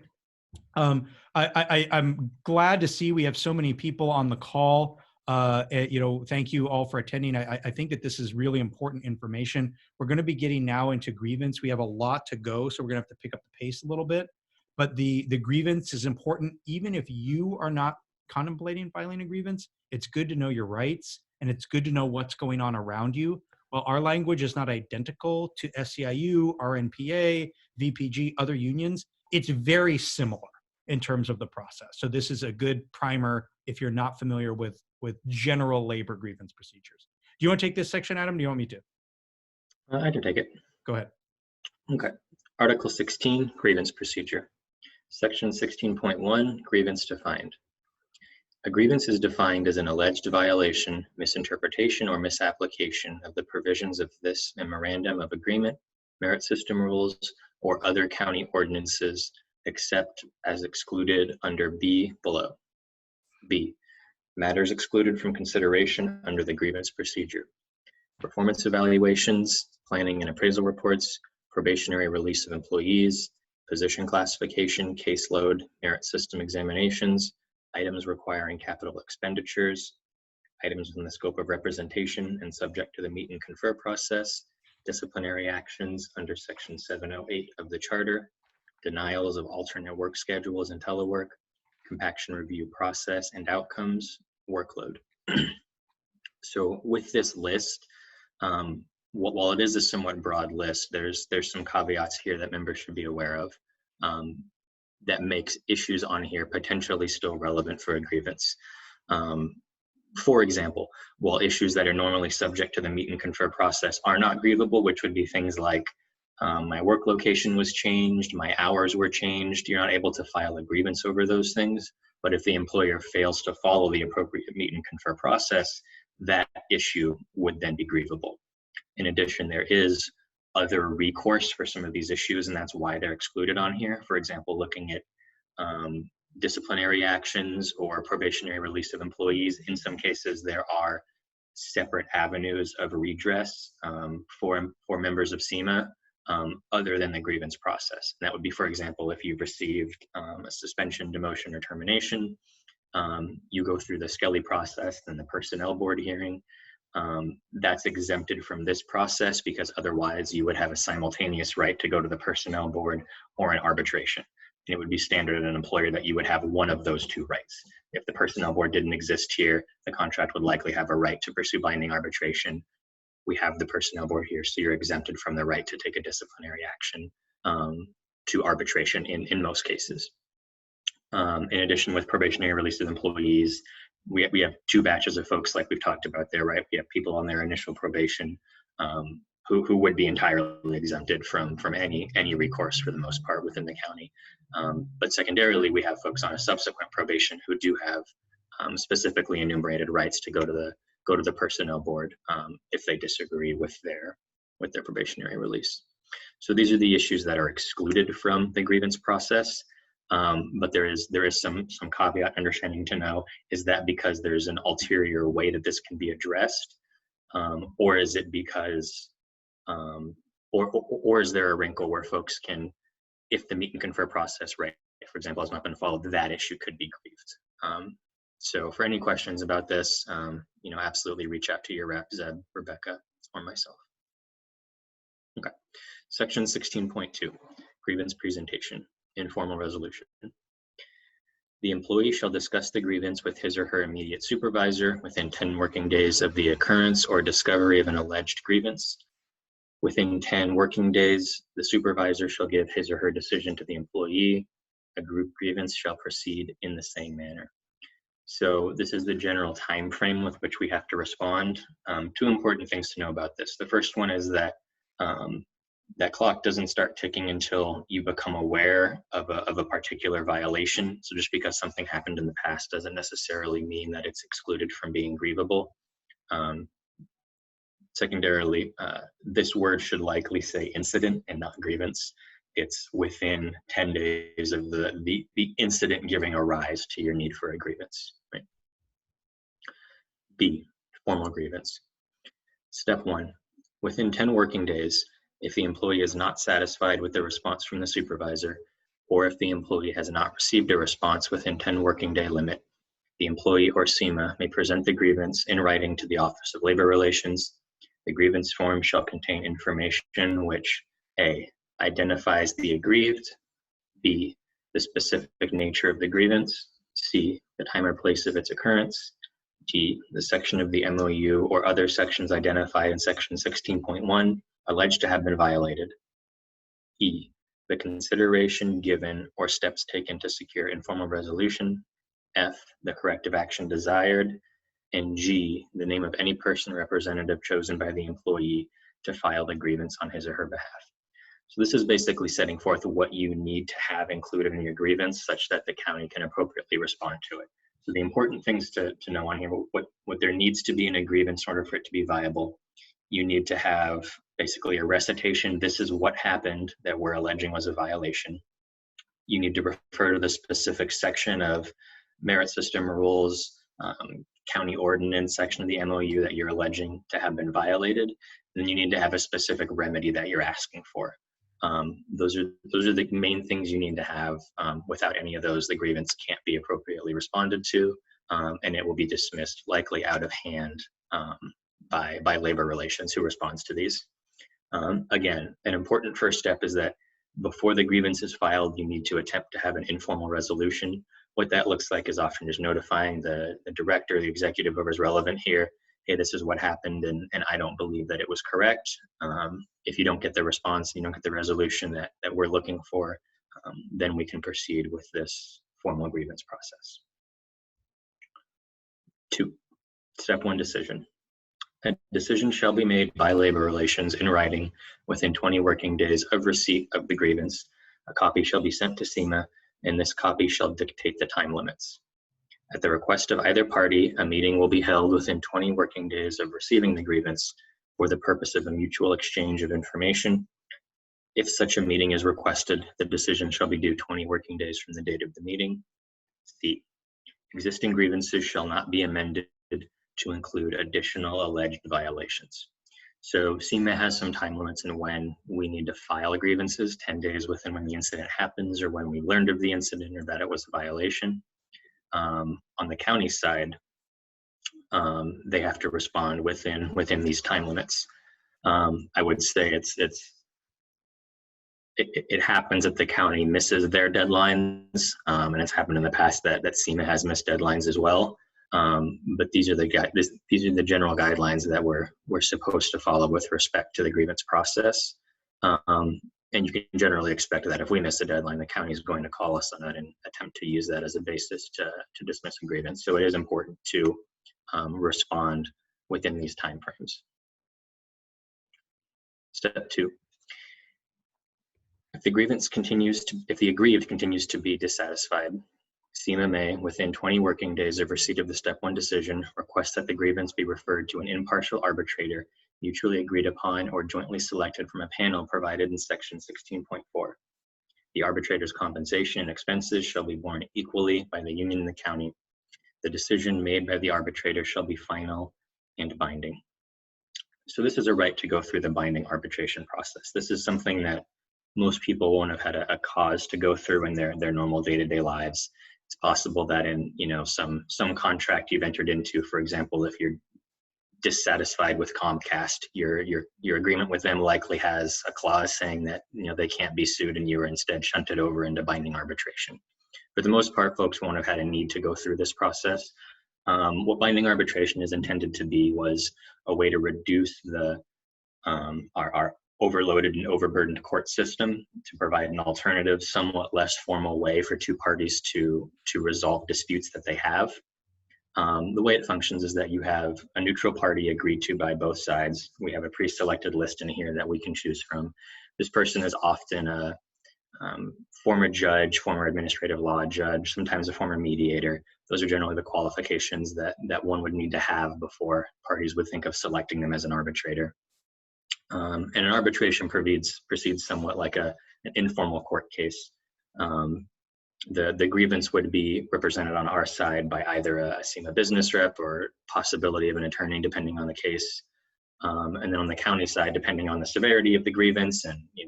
I'm glad to see we have so many people on the call. Thank you all for attending. I think that this is really important information. We're going to be getting now into grievance. We have a lot to go, so we're going to have to pick up the pace a little bit. But the grievance is important. Even if you are not contemplating filing a grievance, it's good to know your rights, and it's good to know what's going on around you. While our language is not identical to SEIU, RNPA, VPG, other unions, it's very similar in terms of the process. So this is a good primer if you're not familiar with general labor grievance procedures. Do you want to take this section, Adam? Do you want me to? I can take it. Go ahead. Okay. Article 16, grievance procedure. Section 16.1, grievance defined. A grievance is defined as an alleged violation, misinterpretation, or misapplication of the provisions of this memorandum of agreement, merit system rules, or other county ordinances, except as excluded under B below. B, matters excluded from consideration under the grievance procedure. Performance evaluations, planning and appraisal reports, probationary release of employees, position classification, caseload, merit system examinations, items requiring capital expenditures, items within the scope of representation and subject to the meet and confer process, disciplinary actions under Section 708 of the Charter, denials of alternate work schedules and telework, compaction review process and outcomes, workload. So with this list, while it is a somewhat broad list, there's some caveats here that members should be aware of that makes issues on here potentially still relevant for a grievance. For example, while issues that are normally subject to the meet and confer process are not grievable, which would be things like my work location was changed, my hours were changed, you're not able to file a grievance over those things. But if the employer fails to follow the appropriate meet and confer process, that issue would then be grievable. In addition, there is other recourse for some of these issues, and that's why they're excluded on here. For example, looking at disciplinary actions or probationary release of employees. In some cases, there are separate avenues of redress for members of Syma other than the grievance process. And that would be, for example, if you've received a suspension, demotion, or termination, you go through the Skelly process and the personnel board hearing. That's exempted from this process because otherwise you would have a simultaneous right to go to the personnel board or an arbitration. And it would be standard in an employer that you would have one of those two rights. If the personnel board didn't exist here, the contract would likely have a right to pursue binding arbitration. We have the personnel board here, so you're exempted from the right to take a disciplinary action to arbitration in most cases. In addition, with probationary release of employees, we have two batches of folks like we've talked about there, right? We have people on their initial probation who would be entirely exempted from any recourse for the most part within the county. But secondarily, we have folks on a subsequent probation who do have specifically enumerated rights to go to the personnel board if they disagree with their probationary release. So these are the issues that are excluded from the grievance process. But there is some caveat understanding to know, is that because there's an ulterior way that this can be addressed, or is it because, or is there a wrinkle where folks can, if the meet and confer process, right, for example, has not been followed, that issue could be grieved. So for any questions about this, absolutely reach out to your rep, Zeb, Rebecca, or myself. Okay, section 16.2, grievance presentation. Informal resolution. The employee shall discuss the grievance with his or her immediate supervisor within 10 working days of the occurrence or discovery of an alleged grievance. Within 10 working days, the supervisor shall give his or her decision to the employee. A group grievance shall proceed in the same manner. So this is the general time frame with which we have to respond. Two important things to know about this. The first one is that that clock doesn't start ticking until you become aware of a particular violation. So just because something happened in the past doesn't necessarily mean that it's excluded from being grievable. Secondarily, this word should likely say incident and not grievance. it's within 10 days of the incident giving a rise to your need for a grievance. Right? B, formal grievance. Step 1, within 10 working days, if the employee is not satisfied with the response from the supervisor, or if the employee has not received a response within 10 working day limit, the employee or Syma may present the grievance in writing to the Office of Labor Relations. The grievance form shall contain information which A, identifies the aggrieved, B, the specific nature of the grievance, C, the time or place of its occurrence, D, the section of the MOU or other sections identified in section 16.1 alleged to have been violated, E, the consideration given or steps taken to secure informal resolution, F, the corrective action desired, and G, the name of any person or representative chosen by the employee to file the grievance on his or her behalf. So this is basically setting forth what you need to have included in your grievance such that the county can appropriately respond to it. So the important things to know on here, what there needs to be in a grievance in order for it to be viable. You need to have basically a recitation, this is what happened that we're alleging was a violation. You need to refer to the specific section of merit system rules, county ordinance section of the MOU that you're alleging to have been violated. Then you need to have a specific remedy that you're asking for. Those are the main things you need to have. Without any of those, the grievance can't be appropriately responded to, and it will be dismissed likely out of hand by labor relations who responds to these. Again, an important first step is that before the grievance is filed, you need to attempt to have an informal resolution. What that looks like is often just notifying the director, the executive, whoever's relevant here, hey, this is what happened, and I don't believe that it was correct. If you don't get the response, you don't get the resolution that we're looking for, then we can proceed with this formal grievance process. 2, step 1 decision. A decision shall be made by labor relations in writing within 20 working days of receipt of the grievance. A copy shall be sent to Syma, and this copy shall dictate the time limits. At the request of either party, a meeting will be held within 20 working days of receiving the grievance for the purpose of a mutual exchange of information. If such a meeting is requested, the decision shall be due 20 working days from the date of the meeting. C, existing grievances shall not be amended to include additional alleged violations. So Syma has some time limits in when we need to file grievances, 10 days within when the incident happens or when we learned of the incident or that it was a violation. On the county side, they have to respond within these time limits. I would say it happens that the county misses their deadlines, and it's happened in the past that Syma has missed deadlines as well. But these are the general guidelines that we're supposed to follow with respect to the grievance process. And you can generally expect that if we miss a deadline, the county is going to call us on that and attempt to use that as a basis to dismiss a grievance. So it is important to respond within these timeframes. Step 2. If the aggrieved continues to be dissatisfied, Syma may, within 20 working days of receipt of the step 1 decision, request that the grievance be referred to an impartial arbitrator mutually agreed upon or jointly selected from a panel provided in section 16.4. The arbitrator's compensation and expenses shall be borne equally by the union and the county. The decision made by the arbitrator shall be final and binding. So this is a right to go through the binding arbitration process. This is something that most people won't have had a cause to go through in their normal day-to-day lives. It's possible that in some contract you've entered into, for example, if you're dissatisfied with Comcast, your agreement with them likely has a clause saying that they can't be sued and you were instead shunted over into binding arbitration. For the most part, folks won't have had a need to go through this process. What binding arbitration is intended to be was a way to reduce our overloaded and overburdened court system, to provide an alternative, somewhat less formal way for two parties to resolve disputes that they have. The way it functions is that you have a neutral party agreed to by both sides. We have a pre-selected list in here that we can choose from. This person is often a former judge, former administrative law judge, sometimes a former mediator. Those are generally the qualifications that one would need to have before parties would think of selecting them as an arbitrator. And an arbitration proceeds somewhat like a an informal court case. The grievance would be represented on our side by either a Syma business rep or possibility of an attorney, depending on the case. And then on the county side, depending on the severity of the grievance and the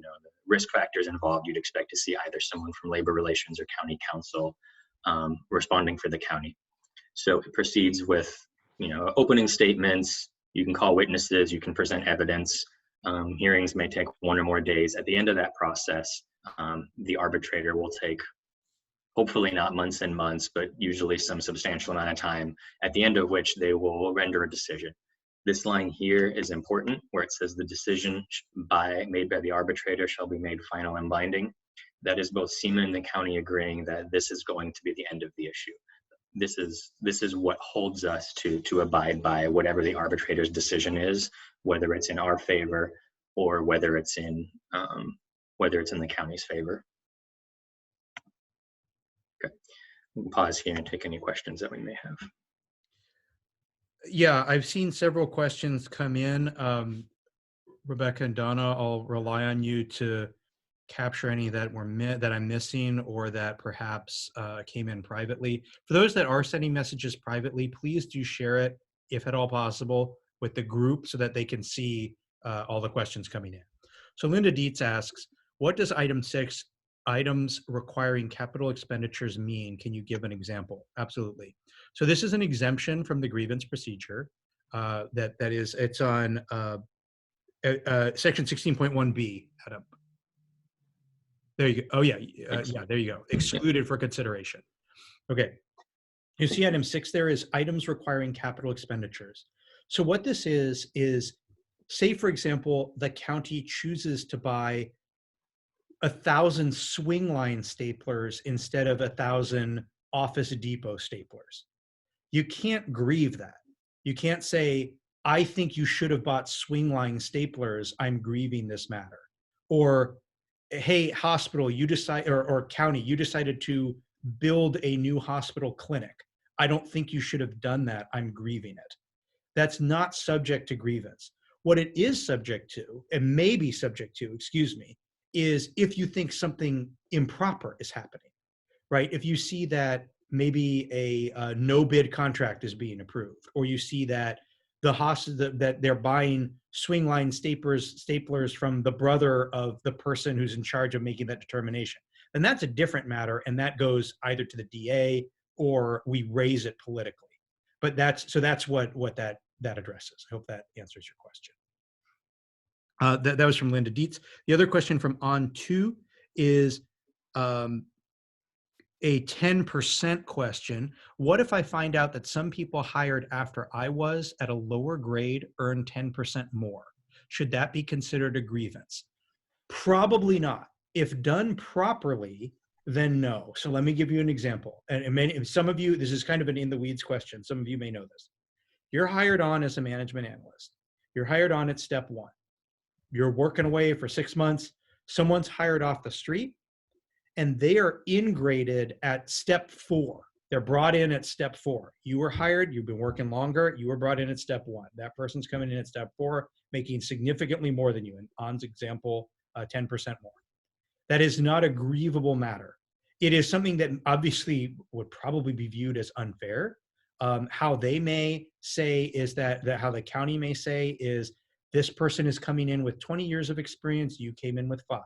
risk factors involved, you'd expect to see either someone from labor relations or county counsel responding for the county. So it proceeds with opening statements. You can call witnesses. You can present evidence. Hearings may take 1 or more days. At the end of that process, the arbitrator will take, hopefully not months and months, but usually some substantial amount of time, at the end of which they will render a decision. This line here is important, where it says the decision made by the arbitrator shall be made final and binding. That is both Syma and the county agreeing that this is going to be the end of the issue. This is what holds us to abide by whatever the arbitrator's decision is, whether it's in our favor or whether it's in the county's favor. Okay, we'll pause here and take any questions that we may have. Yeah, I've seen several questions come in. Rebecca and Donna, I'll rely on you to capture any that I'm missing or that perhaps came in privately. For those that are sending messages privately, please do share it, if at all possible, with the group so that they can see all the questions coming in. So Linda Dietz asks, what does item 6, items requiring capital expenditures, mean? Can you give an example? Absolutely. So this is an exemption from the grievance procedure. It's on section 16.1b, Adam. There you go. Oh yeah, yeah, there you go. Excluded for consideration. Okay. You see item 6 there is items requiring capital expenditures. So what this is say, for example, the county chooses to buy 1,000 swing line staplers instead of 1,000 Office Depot staplers. You can't grieve that. You can't say, I think you should have bought swing line staplers. I'm grieving this matter. Or, hey, hospital, you decide, or county, you decided to build a new hospital clinic. I don't think you should have done that. I'm grieving it. That's not subject to grievance. What it is subject to, and may be subject to, is if you think something improper is happening, right? If you see that maybe a no bid contract is being approved, or you see that that they're buying swing line staplers from the brother of the person who's in charge of making that determination, then that's a different matter, and that goes either to the DA or we raise it politically. But that's what that addresses. I hope that answers your question. That was from Linda Dietz. The other question from On2 is a 10% question. What if I find out that some people hired after I was at a lower grade earn 10% more? Should that be considered a grievance? Probably not. If done properly, then no. So let me give you an example. And some of you, this is kind of an in the weeds question. Some of you may know this. You're hired on as a management analyst. You're hired on at step 1. You're working away for 6 months. Someone's hired off the street and they are ingraded at step 4. They're brought in at step 4. You were hired, you've been working longer, you were brought in at step 1. That person's coming in at step 4, making significantly more than you. In On's example, 10% more. That is not a grievable matter. It is something that obviously would probably be viewed as unfair. How they may say is that how the county may say is, this person is coming in with 20 years of experience, you came in with 5.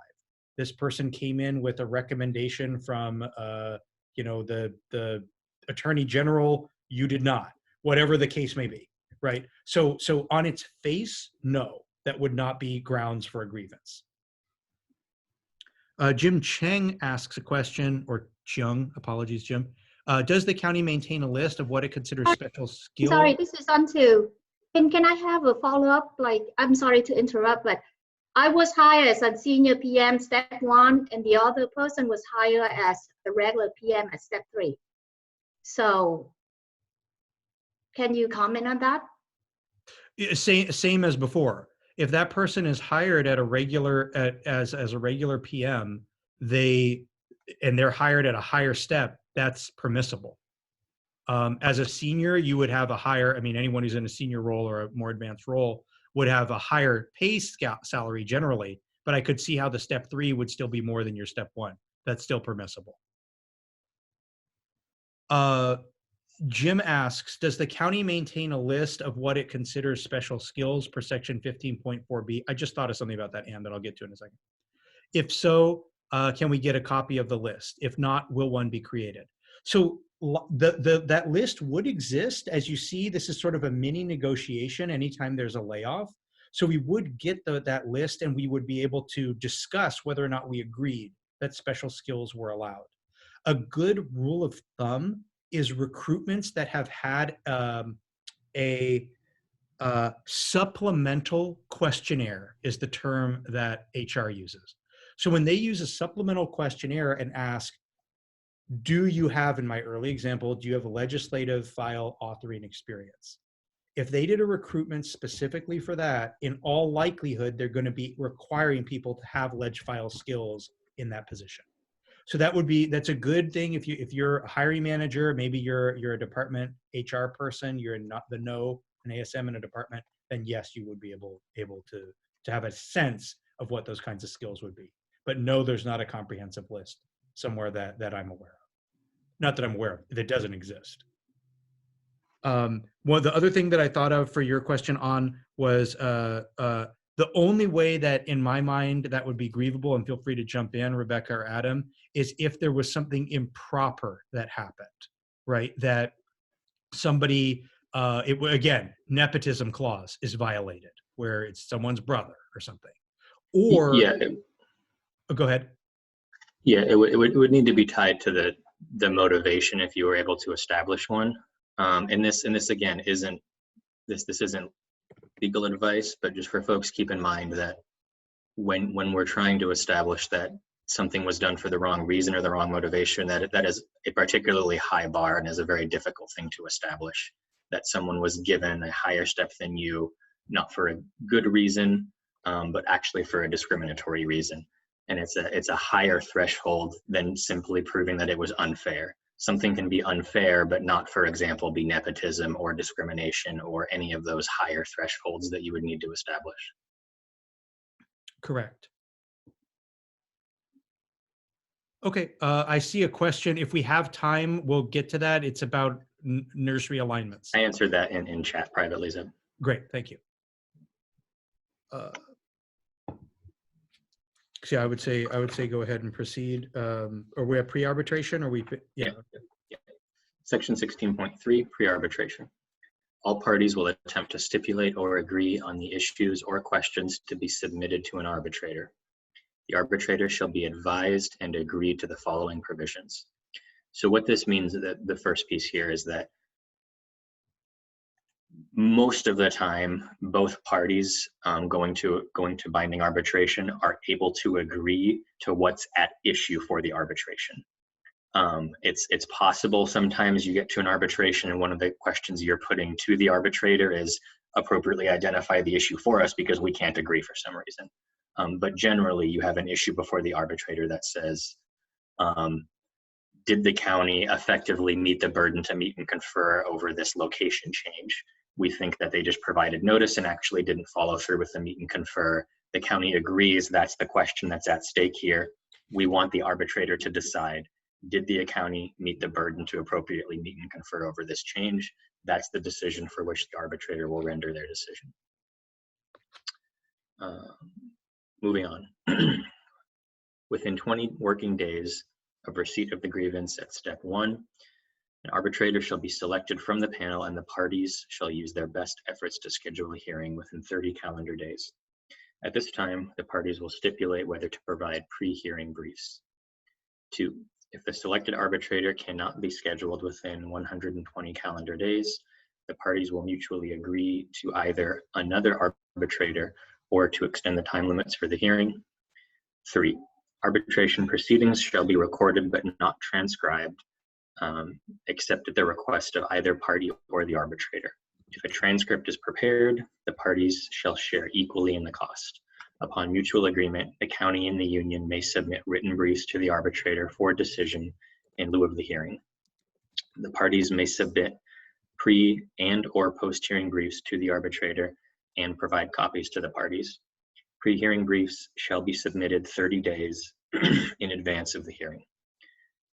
This person came in with a recommendation from the attorney general, you did not, whatever the case may be, right? So on its face, no, that would not be grounds for a grievance. Jim Cheng asks a question, or Chung, apologies, Jim. Does the county maintain a list of what it considers special skills? Sorry, this is On2. Can I have a follow-up? Like, I'm sorry to interrupt, but I was hired as a senior PM step 1, and the other person was hired as a regular PM at step 3. So can you comment on that? Same as before. If that person is hired at a regular as a regular PM, they're hired at a higher step, that's permissible. As a senior, you would have a higher, anyone who's in a senior role or a more advanced role would have a higher pay salary generally, but I could see how the step 3 would still be more than your step 1. That's still permissible. Jim asks, does the county maintain a list of what it considers special skills per section 15.4b? I just thought of something about that, Ann, that I'll get to in a second. If so, can we get a copy of the list? If not, will one be created? So that list would exist. As you see, this is sort of a mini negotiation anytime there's a layoff. So we would get that list, and we would be able to discuss whether or not we agreed that special skills were allowed. A good rule of thumb is recruitments that have had a supplemental questionnaire is the term that HR uses. So when they use a supplemental questionnaire and ask, do you have, in my early example, do you have a legislative file authoring experience? If they did a recruitment specifically for that, in all likelihood, they're going to be requiring people to have leg file skills in that position. So that's a good thing if you're a hiring manager, maybe you're a department HR person, you're not an ASM in a department, then yes, you would be able to have a sense of what those kinds of skills would be. But no, there's not a comprehensive list somewhere that I'm aware of. Not that I'm aware of, that doesn't exist. The other thing that I thought of for your question on was the only way that, in my mind, that would be grievable, and feel free to jump in, Rebecca or Adam, is if there was something improper that happened, right? That somebody, again, nepotism clause is violated, where it's someone's brother or something. Or, yeah, go ahead. Yeah, it would need to be tied to the motivation if you were able to establish one. And this again isn't legal advice, but just for folks, keep in mind that when we're trying to establish that something was done for the wrong reason or the wrong motivation, that is a particularly high bar and is a very difficult thing to establish. That someone was given a higher step than you, not for a good reason, but actually for a discriminatory reason. And it's a higher threshold than simply proving that it was unfair. Something can be unfair, but not, for example, be nepotism or discrimination or any of those higher thresholds that you would need to establish. Correct. Okay, I see a question. If we have time, we'll get to that. It's about nursery alignments. I answered that in chat privately, Zeb. Great, thank you. So I would say go ahead and proceed. Are we at pre-arbitration or yeah. Section 16.3, pre-arbitration. All parties will attempt to stipulate or agree on the issues or questions to be submitted to an arbitrator. The arbitrator shall be advised and agree to the following provisions. So what this means, that the first piece here is that most of the time, both parties going to binding arbitration are able to agree to what's at issue for the arbitration. It's possible sometimes you get to an arbitration and one of the questions you're putting to the arbitrator is appropriately identify the issue for us because we can't agree for some reason. But generally you have an issue before the arbitrator that says, did the county effectively meet the burden to meet and confer over this location change? We think that they just provided notice and actually didn't follow through with the meet and confer. The county agrees that's the question that's at stake here. We want the arbitrator to decide, did the county meet the burden to appropriately meet and confer over this change? That's the decision for which the arbitrator will render their decision. Moving on. Within 20 working days of receipt of the grievance at step 1, an arbitrator shall be selected from the panel and the parties shall use their best efforts to schedule a hearing within 30 calendar days. At this time, the parties will stipulate whether to provide pre-hearing briefs. 2, if the selected arbitrator cannot be scheduled within 120 calendar days, the parties will mutually agree to either another arbitrator or to extend the time limits for the hearing. 3, arbitration proceedings shall be recorded but not transcribed, except at the request of either party or the arbitrator. If a transcript is prepared, the parties shall share equally in the cost. Upon mutual agreement, the county and the union may submit written briefs to the arbitrator for decision in lieu of the hearing. The parties may submit pre- and or post-hearing briefs to the arbitrator and provide copies to the parties. Pre-hearing briefs shall be submitted 30 days in advance of the hearing.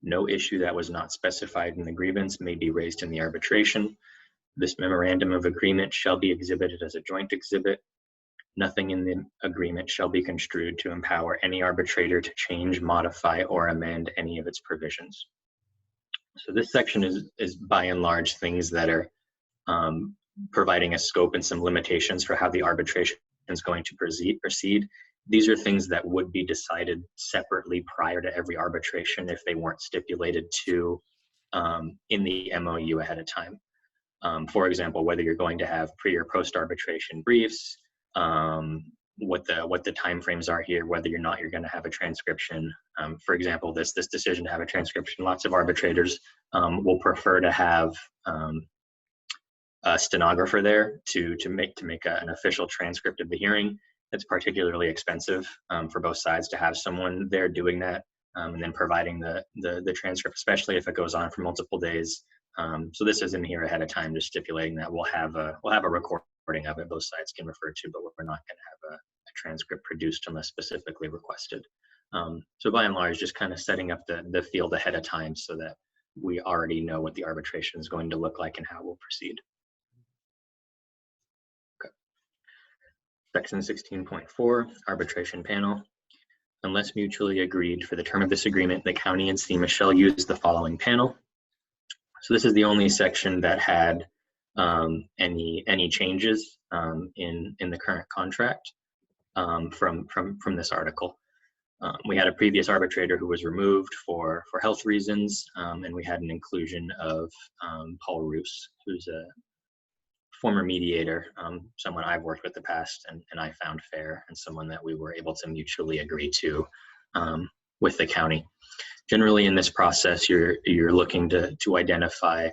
No issue that was not specified in the grievance may be raised in the arbitration. This memorandum of agreement shall be exhibited as a joint exhibit. Nothing in the agreement shall be construed to empower any arbitrator to change, modify, or amend any of its provisions. So this section is by and large things that are providing a scope and some limitations for how the arbitration is going to proceed. These are things that would be decided separately prior to every arbitration if they weren't stipulated to in the MOU ahead of time. For example, whether you're going to have pre or post arbitration briefs, what the timeframes are here, whether or not you're going to have a transcription. For example, this decision to have a transcription, lots of arbitrators will prefer to have a stenographer there to make an official transcript of the hearing. It's particularly expensive for both sides to have someone there doing that and then providing the transcript, especially if it goes on for multiple days. So this isn't here ahead of time, just stipulating that we'll have a recording of it both sides can refer to, but we're not going to have a transcript produced unless specifically requested. So by and large, just kind of setting up the field ahead of time so that we already know what the arbitration is going to look like and how we'll proceed. Okay. Section 16.4, arbitration panel. Unless mutually agreed for the term of this agreement, the county and Syma shall use the following panel. So this is the only section that had any changes in the current contract from this article. We had a previous arbitrator who was removed for health reasons, and we had an inclusion of Paul Roos, who's a former mediator, someone I've worked with in the past and I found fair, and someone that we were able to mutually agree to with the county. Generally in this process, you're looking to identify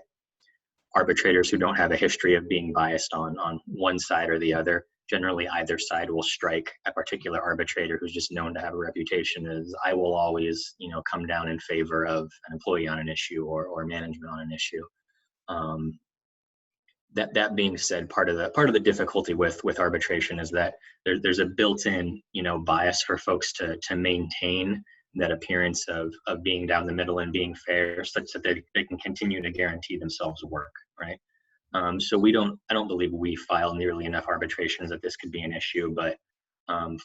arbitrators who don't have a history of being biased on one side or the other. Generally, either side will strike a particular arbitrator who's just known to have a reputation as, I will always, come down in favor of an employee on an issue or management on an issue. That being said, part of the difficulty with arbitration is that there's a built-in, bias for folks to maintain that appearance of being down the middle and being fair, such that they can continue to guarantee themselves work, right? So I don't believe we file nearly enough arbitrations that this could be an issue. But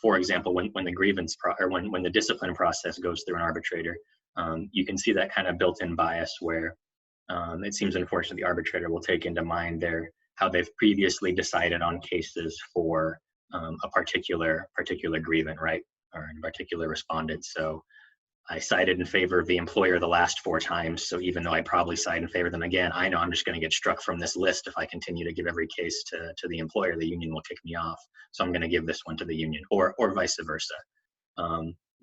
for example, when the grievance when the discipline process goes through an arbitrator, you can see that kind of built-in bias where it seems unfortunate the arbitrator will take into mind how they've previously decided on cases for a particular grievant, right, or a particular respondent. So I cited in favor of the employer the last 4 times. So even though I probably cite in favor of them again, I know I'm just going to get struck from this list if I continue to give every case to the employer. The union will kick me off. So I'm going to give this one to the union, or vice versa.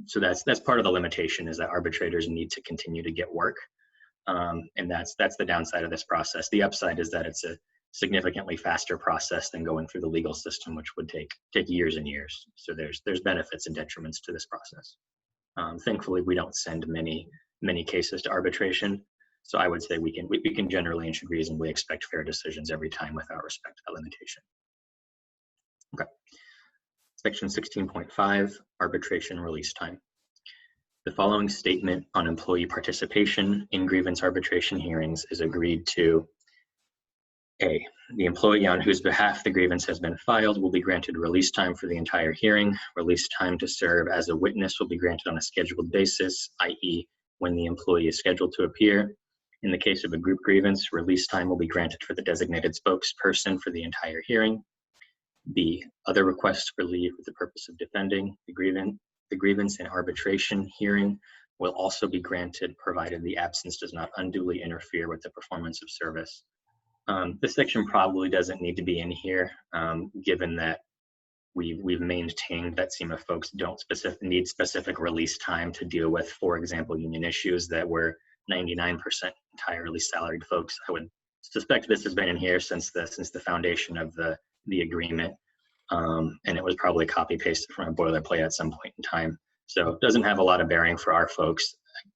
So that's part of the limitation, is that arbitrators need to continue to get work. And that's the downside of this process. The upside is that it's a significantly faster process than going through the legal system, which would take years and years. So there's benefits and detriments to this process. Thankfully, we don't send many cases to arbitration, so I would say we can generally and should reasonably expect fair decisions every time without respect to that limitation. Okay. Section 16.5, arbitration release time. The following statement on employee participation in grievance arbitration hearings is agreed to. A, the employee on whose behalf the grievance has been filed will be granted release time for the entire hearing. Release time to serve as a witness will be granted on a scheduled basis, i.e., when the employee is scheduled to appear. In the case of a group grievance, release time will be granted for the designated spokesperson for the entire hearing. B, other requests for leave with the purpose of defending the grievance in arbitration hearing will also be granted, provided the absence does not unduly interfere with the performance of service. This section probably doesn't need to be in here, given that we've maintained that Syma folks don't need specific release time to deal with, for example, union issues that were 99% entirely salaried folks. I would suspect this has been in here since the foundation of the agreement, and it was probably copy pasted from a boilerplate at some point in time. So it doesn't have a lot of bearing for our folks.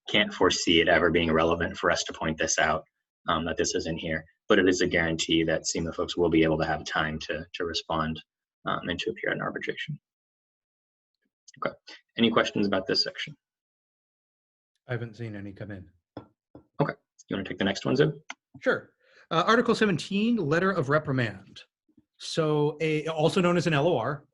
Can't foresee it ever being relevant for us to point this out, that this is in here. But it is a guarantee that Syma folks will be able to have time to respond and to appear in arbitration. Okay. Any questions about this section? I haven't seen any come in. Okay. You want to take the next one, Zim? Sure. Article 17, Letter of Reprimand. So also known as an LOR,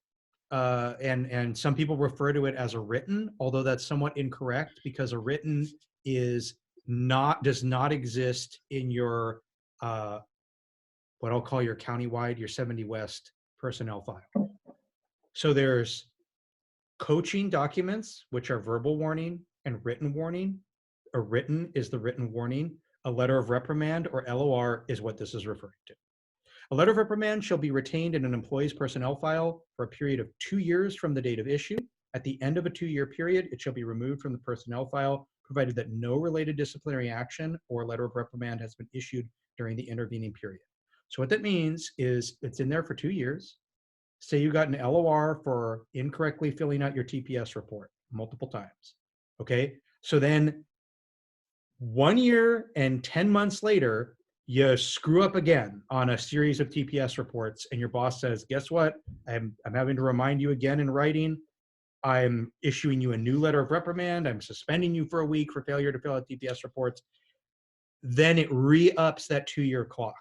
and some people refer to it as a written, although that's somewhat incorrect because a written does not exist in your what I'll call your countywide, your 70 West personnel file. So there's coaching documents, which are verbal warning and written warning. A written is the written warning. A letter of reprimand, or LOR, is what this is referring to. A letter of reprimand shall be retained in an employee's personnel file for a period of 2 years from the date of issue. At the end of a 2-year period, it shall be removed from the personnel file, provided that no related disciplinary action or letter of reprimand has been issued during the intervening period. So what that means is it's in there for 2 years. Say you got an LOR for incorrectly filling out your TPS report multiple times, okay? So then 1 year and 10 months later, you screw up again on a series of TPS reports and your boss says, guess what? I'm having to remind you again in writing. I'm issuing you a new letter of reprimand. I'm suspending you for a week for failure to fill out TPS reports. Then it re-ups that 2-year clock.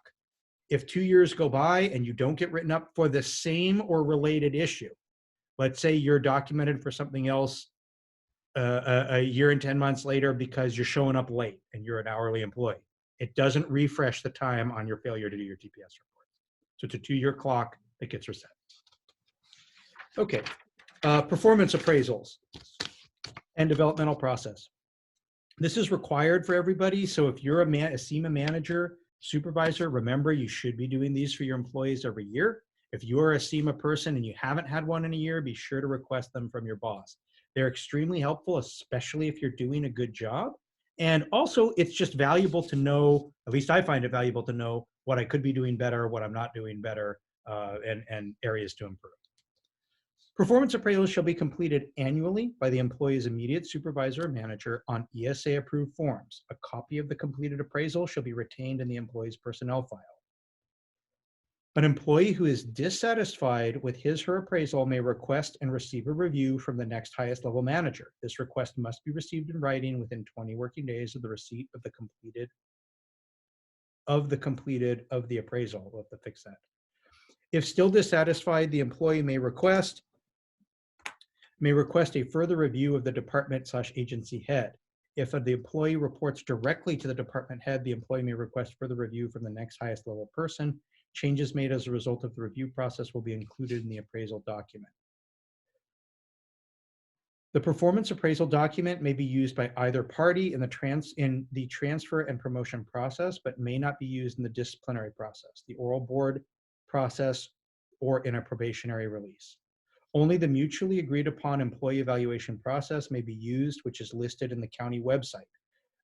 If 2 years go by and you don't get written up for the same or related issue, let's say you're documented for something else a year and 10 months later because you're showing up late and you're an hourly employee, it doesn't refresh the time on your failure to do your TPS reports. So it's a 2-year clock that gets reset. Okay, performance appraisals and developmental process. This is required for everybody. So if you're a Syma manager, supervisor, remember you should be doing these for your employees every year. If you're a Syma person and you haven't had one in a year, be sure to request them from your boss. They're extremely helpful, especially if you're doing a good job. And also, it's just valuable to know, at least I find it valuable to know what I could be doing better, what I'm not doing better, and areas to improve. Performance appraisals shall be completed annually by the employee's immediate supervisor or manager on ESA-approved forms. A copy of the completed appraisal shall be retained in the employee's personnel file. An employee who is dissatisfied with his/her appraisal may request and receive a review from the next highest level manager. This request must be received in writing within 20 working days of the receipt of the appraisal. We'll have to fix that. If still dissatisfied, the employee may request a further review of the department/agency head. If the employee reports directly to the department head, the employee may request further review from the next highest level person. Changes made as a result of the review process will be included in the appraisal document. The performance appraisal document may be used by either party in the transfer and promotion process, but may not be used in the disciplinary process, the oral board process, or in a probationary release. Only the mutually agreed upon employee evaluation process may be used, which is listed in the county website.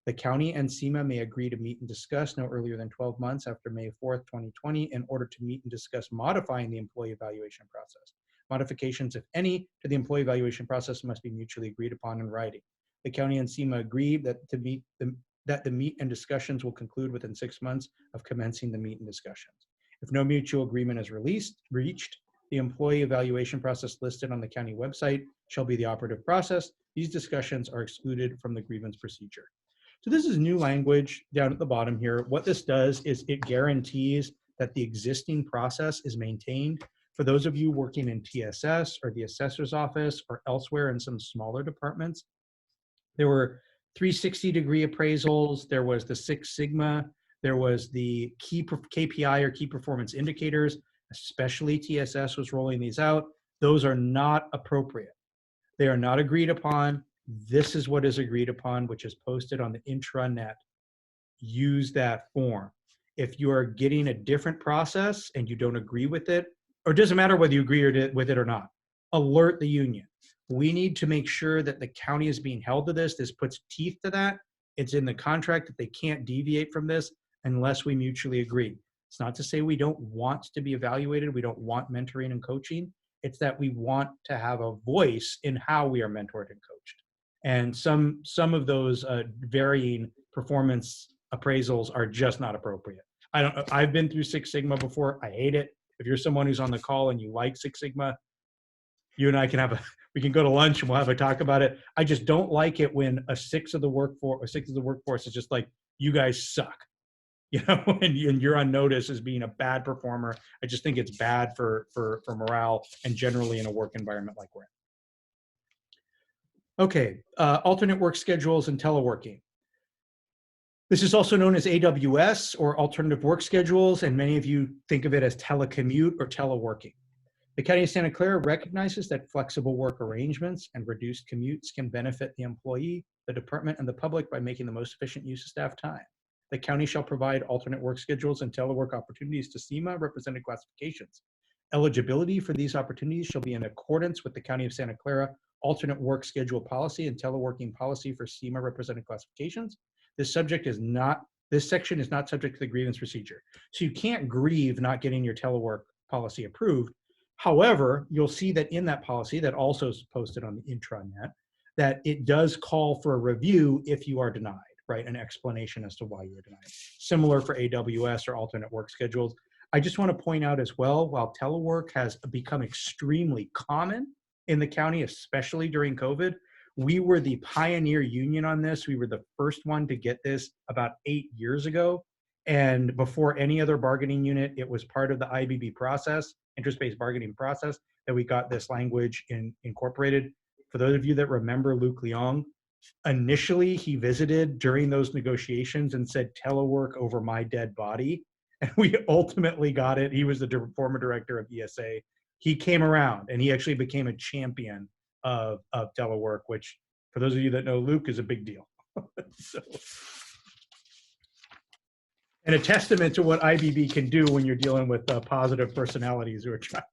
The county and Syma may agree to meet and discuss no earlier than 12 months after May 4th, 2020, in order to meet and discuss modifying the employee evaluation process. Modifications, if any, to the employee evaluation process must be mutually agreed upon in writing. The county and Syma agree that the meet and discussions will conclude within 6 months of commencing the meet and discussions. If no mutual agreement is reached, the employee evaluation process listed on the county website shall be the operative process. These discussions are excluded from the grievance procedure. So this is new language down at the bottom here. What this does is it guarantees that the existing process is maintained. For those of you working in TSS or the assessor's office or elsewhere in some smaller departments, there were 360-degree appraisals, there was the Six Sigma, there was the KPI or key performance indicators, especially TSS was rolling these out. Those are not appropriate. They are not agreed upon. This is what is agreed upon, which is posted on the intranet. Use that form. If you are getting a different process and you don't agree with it, or it doesn't matter whether you agree with it or not, alert the union. We need to make sure that the county is being held to this. This puts teeth to that. It's in the contract that they can't deviate from this unless we mutually agree. It's not to say we don't want to be evaluated. We don't want mentoring and coaching. It's that we want to have a voice in how we are mentored and coached. And some of those varying performance appraisals are just not appropriate. I've been through Six Sigma before. I hate it. If you're someone who's on the call and you like Six Sigma, you and I can have We can go to lunch and we'll have a talk about it. I just don't like it when a sixth of the workforce is just like, you guys suck, you know, and you're on notice as being a bad performer. I just think it's bad for morale and generally in a work environment like we're in. Okay, alternate work schedules and teleworking. This is also known as AWS or alternative work schedules, and many of you think of it as telecommute or teleworking. The County of Santa Clara recognizes that flexible work arrangements and reduced commutes can benefit the employee, the department, and the public by making the most efficient use of staff time. The county shall provide alternate work schedules and telework opportunities to Syma represented classifications. Eligibility for these opportunities shall be in accordance with the County of Santa Clara alternate work schedule policy and teleworking policy for Syma represented classifications. This section is not subject to the grievance procedure. So you can't grieve not getting your telework policy approved. However, you'll see that in that policy that also is posted on the intranet, that it does call for a review if you are denied, right? An explanation as to why you were denied. Similar for AWS or alternate work schedules. I just want to point out as well, while telework has become extremely common in the county, especially during COVID, we were the pioneer union on this. We were the first one to get this about 8 years ago. And before any other bargaining unit, it was part of the IBB process, interest-based bargaining process, that we got this language incorporated. For those of you that remember Luke Leong, initially he visited during those negotiations and said, telework over my dead body. And we ultimately got it. He was the former director of ESA. He came around and he actually became a champion of telework, which for those of you that know Luke is a big deal. So, and a testament to what IBB can do when you're dealing with positive personalities who are trying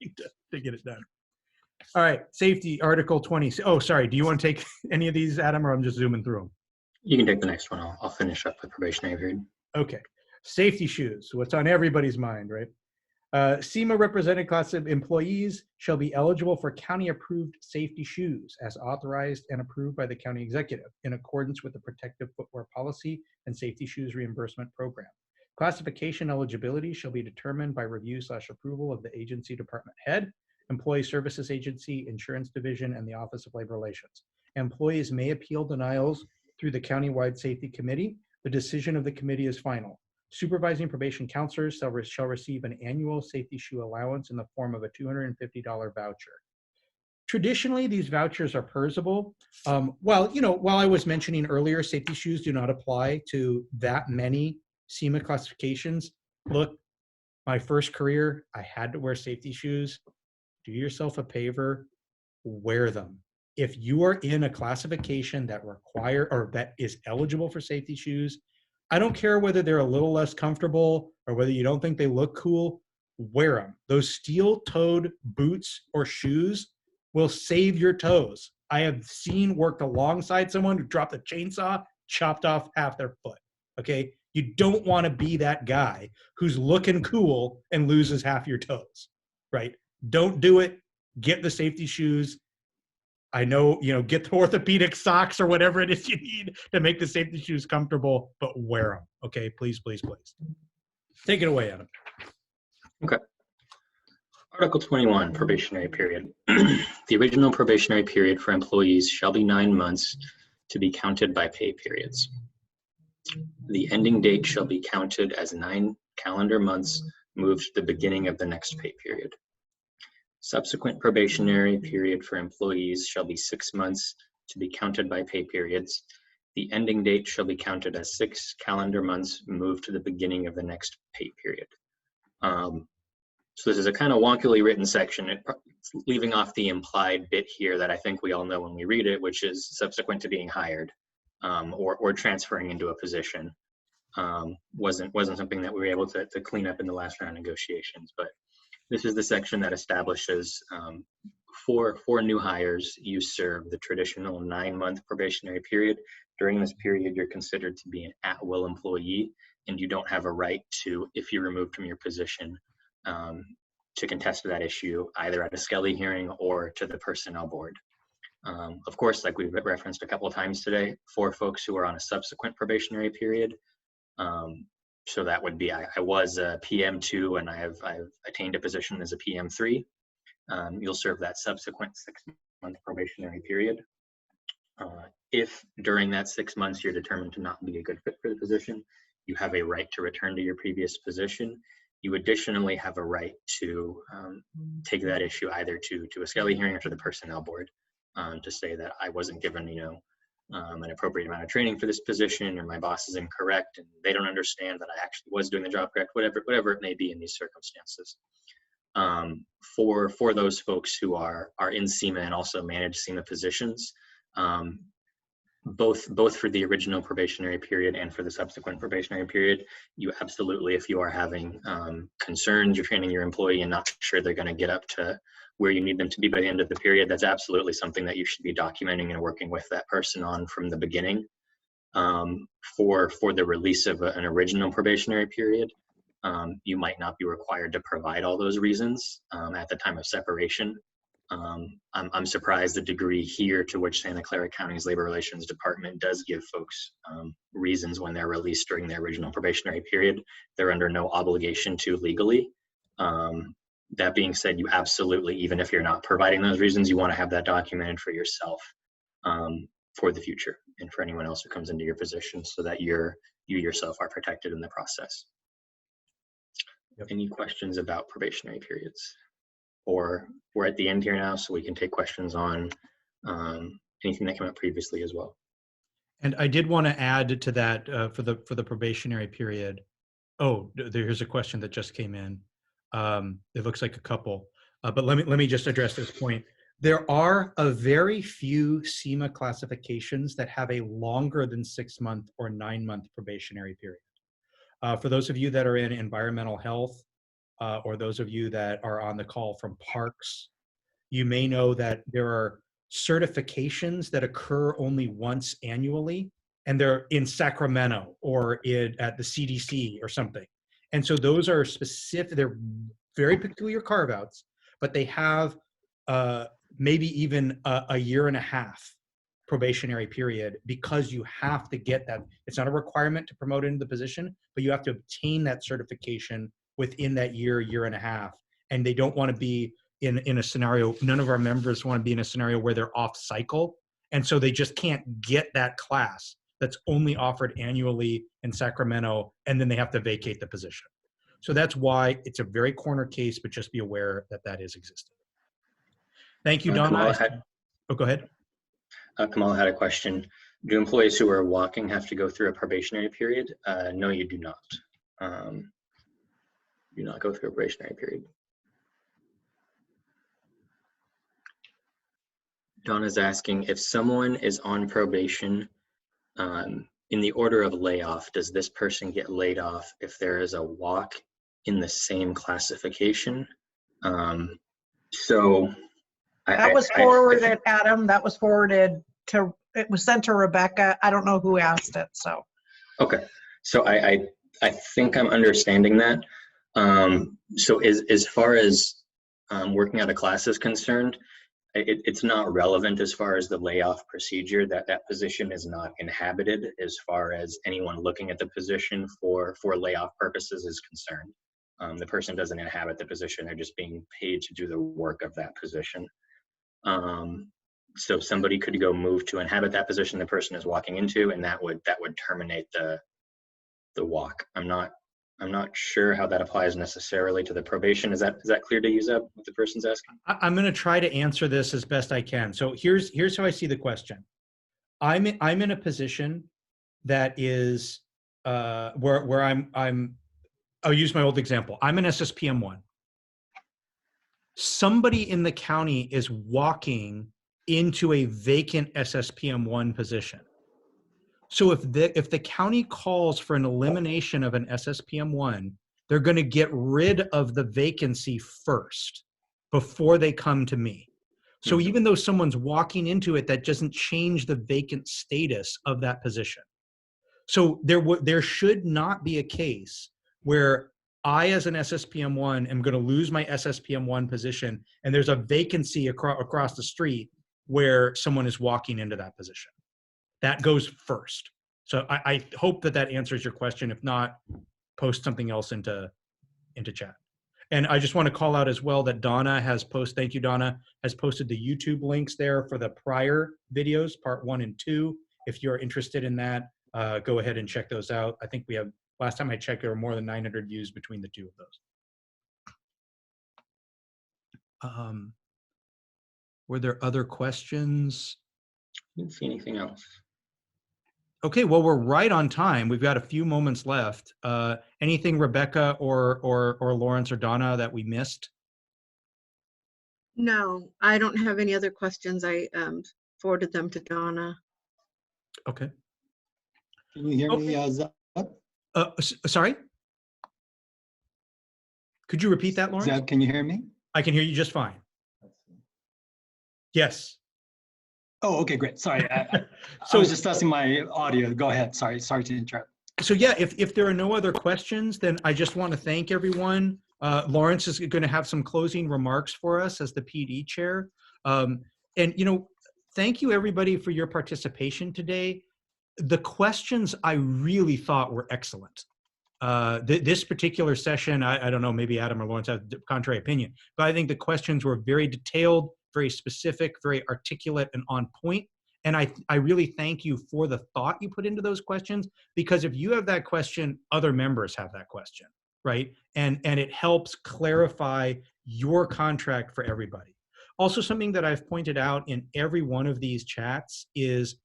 to get it done. All right, safety, Article 20. Oh, sorry, do you want to take any of these, Adam, or I'm just zooming through them? You can take the next one. I'll finish up with probationary period. Okay, safety shoes, what's on everybody's mind, right? Syma represented class of employees shall be eligible for county-approved safety shoes as authorized and approved by the county executive in accordance with the protective footwear policy and safety shoes reimbursement program. Classification eligibility shall be determined by review/approval of the agency department head, employee services agency, insurance division, and the Office of Labor Relations. Employees may appeal denials through the countywide safety committee. The decision of the committee is final. Supervising probation counselors shall receive an annual safety shoe allowance in the form of a $250 voucher. Traditionally, these vouchers are purchasable. While I was mentioning earlier, safety shoes do not apply to that many Syma classifications. Look, my first career, I had to wear safety shoes. Do yourself a favor, wear them. If you are in a classification that require or that is eligible for safety shoes, I don't care whether they're a little less comfortable or whether you don't think they look cool, wear them. Those steel-toed boots or shoes will save your toes. I have seen worked alongside someone who dropped a chainsaw, chopped off half their foot, okay? You don't want to be that guy who's looking cool and loses half your toes, right? Don't do it. Get the safety shoes. I know, get the orthopedic socks or whatever it is you need to make the safety shoes comfortable, but wear them, okay? Please, please, please. Take it away, Adam. Okay. Article 21, probationary period. The original probationary period for employees shall be 9 months to be counted by pay periods. The ending date shall be counted as 9 calendar months moved to the beginning of the next pay period. Subsequent probationary period for employees shall be 6 months to be counted by pay periods. The ending date shall be counted as 6 calendar months moved to the beginning of the next pay period. So this is a kind of wonkily written section. It's leaving off the implied bit here that I think we all know when we read it, which is subsequent to being hired or transferring into a position. Wasn't something that we were able to clean up in the last round of negotiations, but this is the section that establishes for new hires, you serve the traditional 9-month probationary period. During this period, you're considered to be an at-will employee, and you don't have a right to, if you're removed from your position, to contest that issue either at a Skelly hearing or to the personnel board. Of course, like we've referenced a couple of times today, for folks who are on a subsequent probationary period, so that would be, I was a PM2 and I've attained a position as a PM3. You'll serve that subsequent 6 6-month probationary period. If during that 6 months you're determined to not be a good fit for the position, you have a right to return to your previous position. You additionally have a right to take that issue either to a Skelly hearing or to the personnel board to say that I wasn't given, an appropriate amount of training for this position, or my boss is incorrect and they don't understand that I actually was doing the job correct, whatever it may be in these circumstances. For those folks who are in Syma and also manage Syma positions, both for the original probationary period and for the subsequent probationary period, you absolutely, if you are having concerns, you're training your employee and not sure they're going to get up to where you need them to be by the end of the period, that's absolutely something that you should be documenting and working with that person on from the beginning. For the release of an original probationary period, you might not be required to provide all those reasons at the time of separation. I'm surprised the degree here to which Santa Clara County's Labor Relations Department does give folks reasons when they're released during their original probationary period. They're under no obligation to legally. That being said, you absolutely, even if you're not providing those reasons, you want to have that documented for yourself for the future and for anyone else who comes into your position, so that you yourself are protected in the process. Yep. Any questions about probationary periods? Or we're at the end here now, so we can take questions on anything that came up previously as well. And I did want to add to that for the probationary period. Oh, here's a question that just came in. It looks like a couple, but let me just address this point. There are a very few Syma classifications that have a longer than 6-month or 9-month probationary period. For those of you that are in environmental health, or those of you that are on the call from parks, you may know that there are certifications that occur only once annually, and they're in Sacramento or at the CDC or something. And so those are specific, they're very peculiar carve-outs, but they have maybe even a 1.5 year probationary period, because you have to get that. It's not a requirement to promote into the position, but you have to obtain that certification within that 1.5 years. And they don't want to be in a scenario, none of our members want to be in a scenario where they're off cycle. And so they just can't get that class that's only offered annually in Sacramento, and then they have to vacate the position. So that's why it's a very corner case, but just be aware that that is existing. Thank you, Donna. Oh, go ahead. Kamal had a question. Do employees who are walking have to go through a probationary period? No, you do not. Do not go through a probationary period. Donna's asking, if someone is on probation in the order of layoff, does this person get laid off if there is a walk in the same classification? That was forwarded, Adam. That was forwarded to, it was sent to Rebecca. I don't know who asked it, so. Okay, so I think I'm understanding that. So as far as working out a class is concerned, it's not relevant as far as the layoff procedure. That position is not inhabited as far as anyone looking at the position for layoff purposes is concerned. The person doesn't inhabit the position. They're just being paid to do the work of that position. So somebody could go move to inhabit that position the person is walking into, and that would terminate the walk. I'm not sure how that applies necessarily to the probation. Is that clear to you, Zeb, what the person's asking? I'm going to try to answer this as best I can. So here's how I see the question. I'm in a position that is where I'll use my old example. I'm an SSPM1. Somebody in the county is walking into a vacant SSPM1 position. So if the county calls for an elimination of an SSPM1, they're going to get rid of the vacancy first before they come to me. So even though someone's walking into it, that doesn't change the vacant status of that position. So there should not be a case where I, as an SSPM1, am going to lose my SSPM1 position, and there's a vacancy across the street where someone is walking into that position. That goes first. So I hope that answers your question. If not, post something else into chat. And I just want to call out as well that Donna has posted, thank you, Donna, has posted the YouTube links there for the prior videos, part 1 and 2. If you're interested in that, go ahead and check those out. I think we have, last time I checked, there were more than 900 views between the two of those. Were there other questions? I didn't see anything else. Okay, well, we're right on time. We've got a few moments left. Anything, Rebecca or Lawrence or Donna, that we missed? No, I don't have any other questions. I forwarded them to Donna. Okay. Can you hear me, Zeb? Sorry? Could you repeat that, Lawrence? Zeb, can you hear me? I can hear you just fine. Yes. Oh, okay, great. Sorry, I So was just testing my audio. Go ahead. Sorry to interrupt. So yeah, if there are no other questions, then I just want to thank everyone. Lawrence is going to have some closing remarks for us as the PD chair. And, you know, thank you everybody for your participation today. The questions I really thought were excellent. This particular session, I don't know, maybe Adam or Lawrence have a contrary opinion, but I think the questions were very detailed, very specific, very articulate and on point. And I really thank you for the thought you put into those questions, because if you have that question, other members have that question, right? And it helps clarify your contract for everybody. Also, something that I've pointed out in every one of these chats is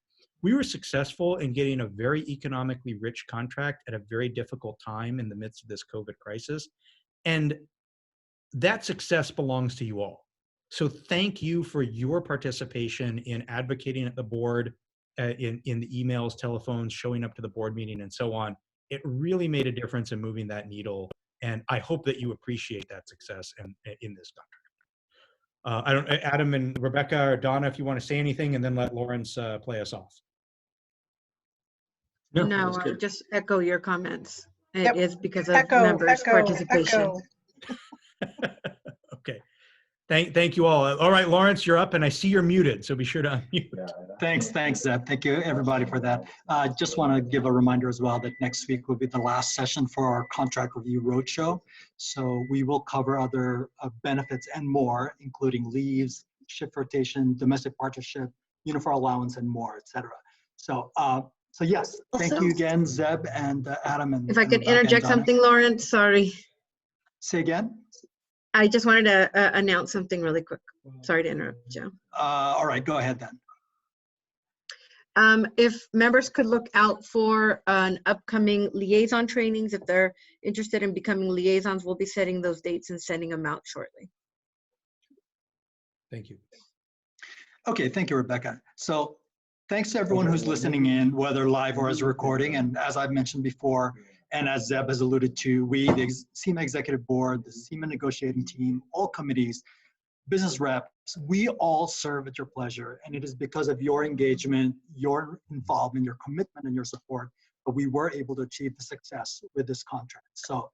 we were successful in getting a very economically rich contract at a very difficult time in the midst of this COVID crisis. And that success belongs to you all. So thank you for your participation in advocating at the board, in the emails, telephones, showing up to the board meeting and so on. It really made a difference in moving that needle. And I hope that you appreciate that success in this contract. Adam and Rebecca or Donna, if you want to say anything, and then let Lawrence play us off. No, that was I good. would just echo your comments. It Yep. is because of Echo, members' echo, participation. echo. Okay. Thank you all. All right, Lawrence, you're up, and I see you're muted, so be sure to unmute. Thanks, Zeb. Thank you, everybody, for that. Just want to give a reminder as well that next week will be the last session for our contract review roadshow. So we will cover other benefits and more, including leaves, shift rotation, domestic partnership, uniform allowance, and more, etc. So, so yes, thank you again, Zeb and Adam. And If I could Rebecca and interject Donna. something, Lawrence, sorry. Say again. I just wanted to announce something really quick. Sorry to interrupt you. All right, go ahead then. If members could look out for an upcoming liaison trainings, if they're interested in becoming liaisons, we'll be setting those dates and sending them out shortly. Thank you. Okay, thank you, Rebecca. So thanks to everyone who's listening in, whether live or as a recording. And as I've mentioned before, and as Zeb has alluded to, we, the Syma Executive Board, the Syma negotiating team, all committees, business reps, we all serve at your pleasure. And it is because of your engagement, your involvement, your commitment, and your support that we were able to achieve the success with this contract. So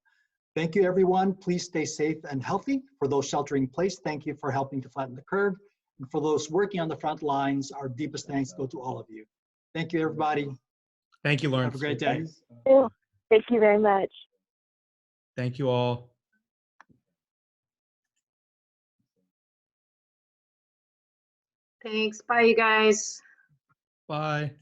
thank you, everyone. Please stay safe and healthy. For those sheltering in place, thank you for helping to flatten the curve. And for those working on the front lines, our deepest thanks go to all of you. Thank you, everybody. Thank you, Lawrence. Have a great day. Thank you very much. Thank you all. Thanks. Bye, you guys. Bye.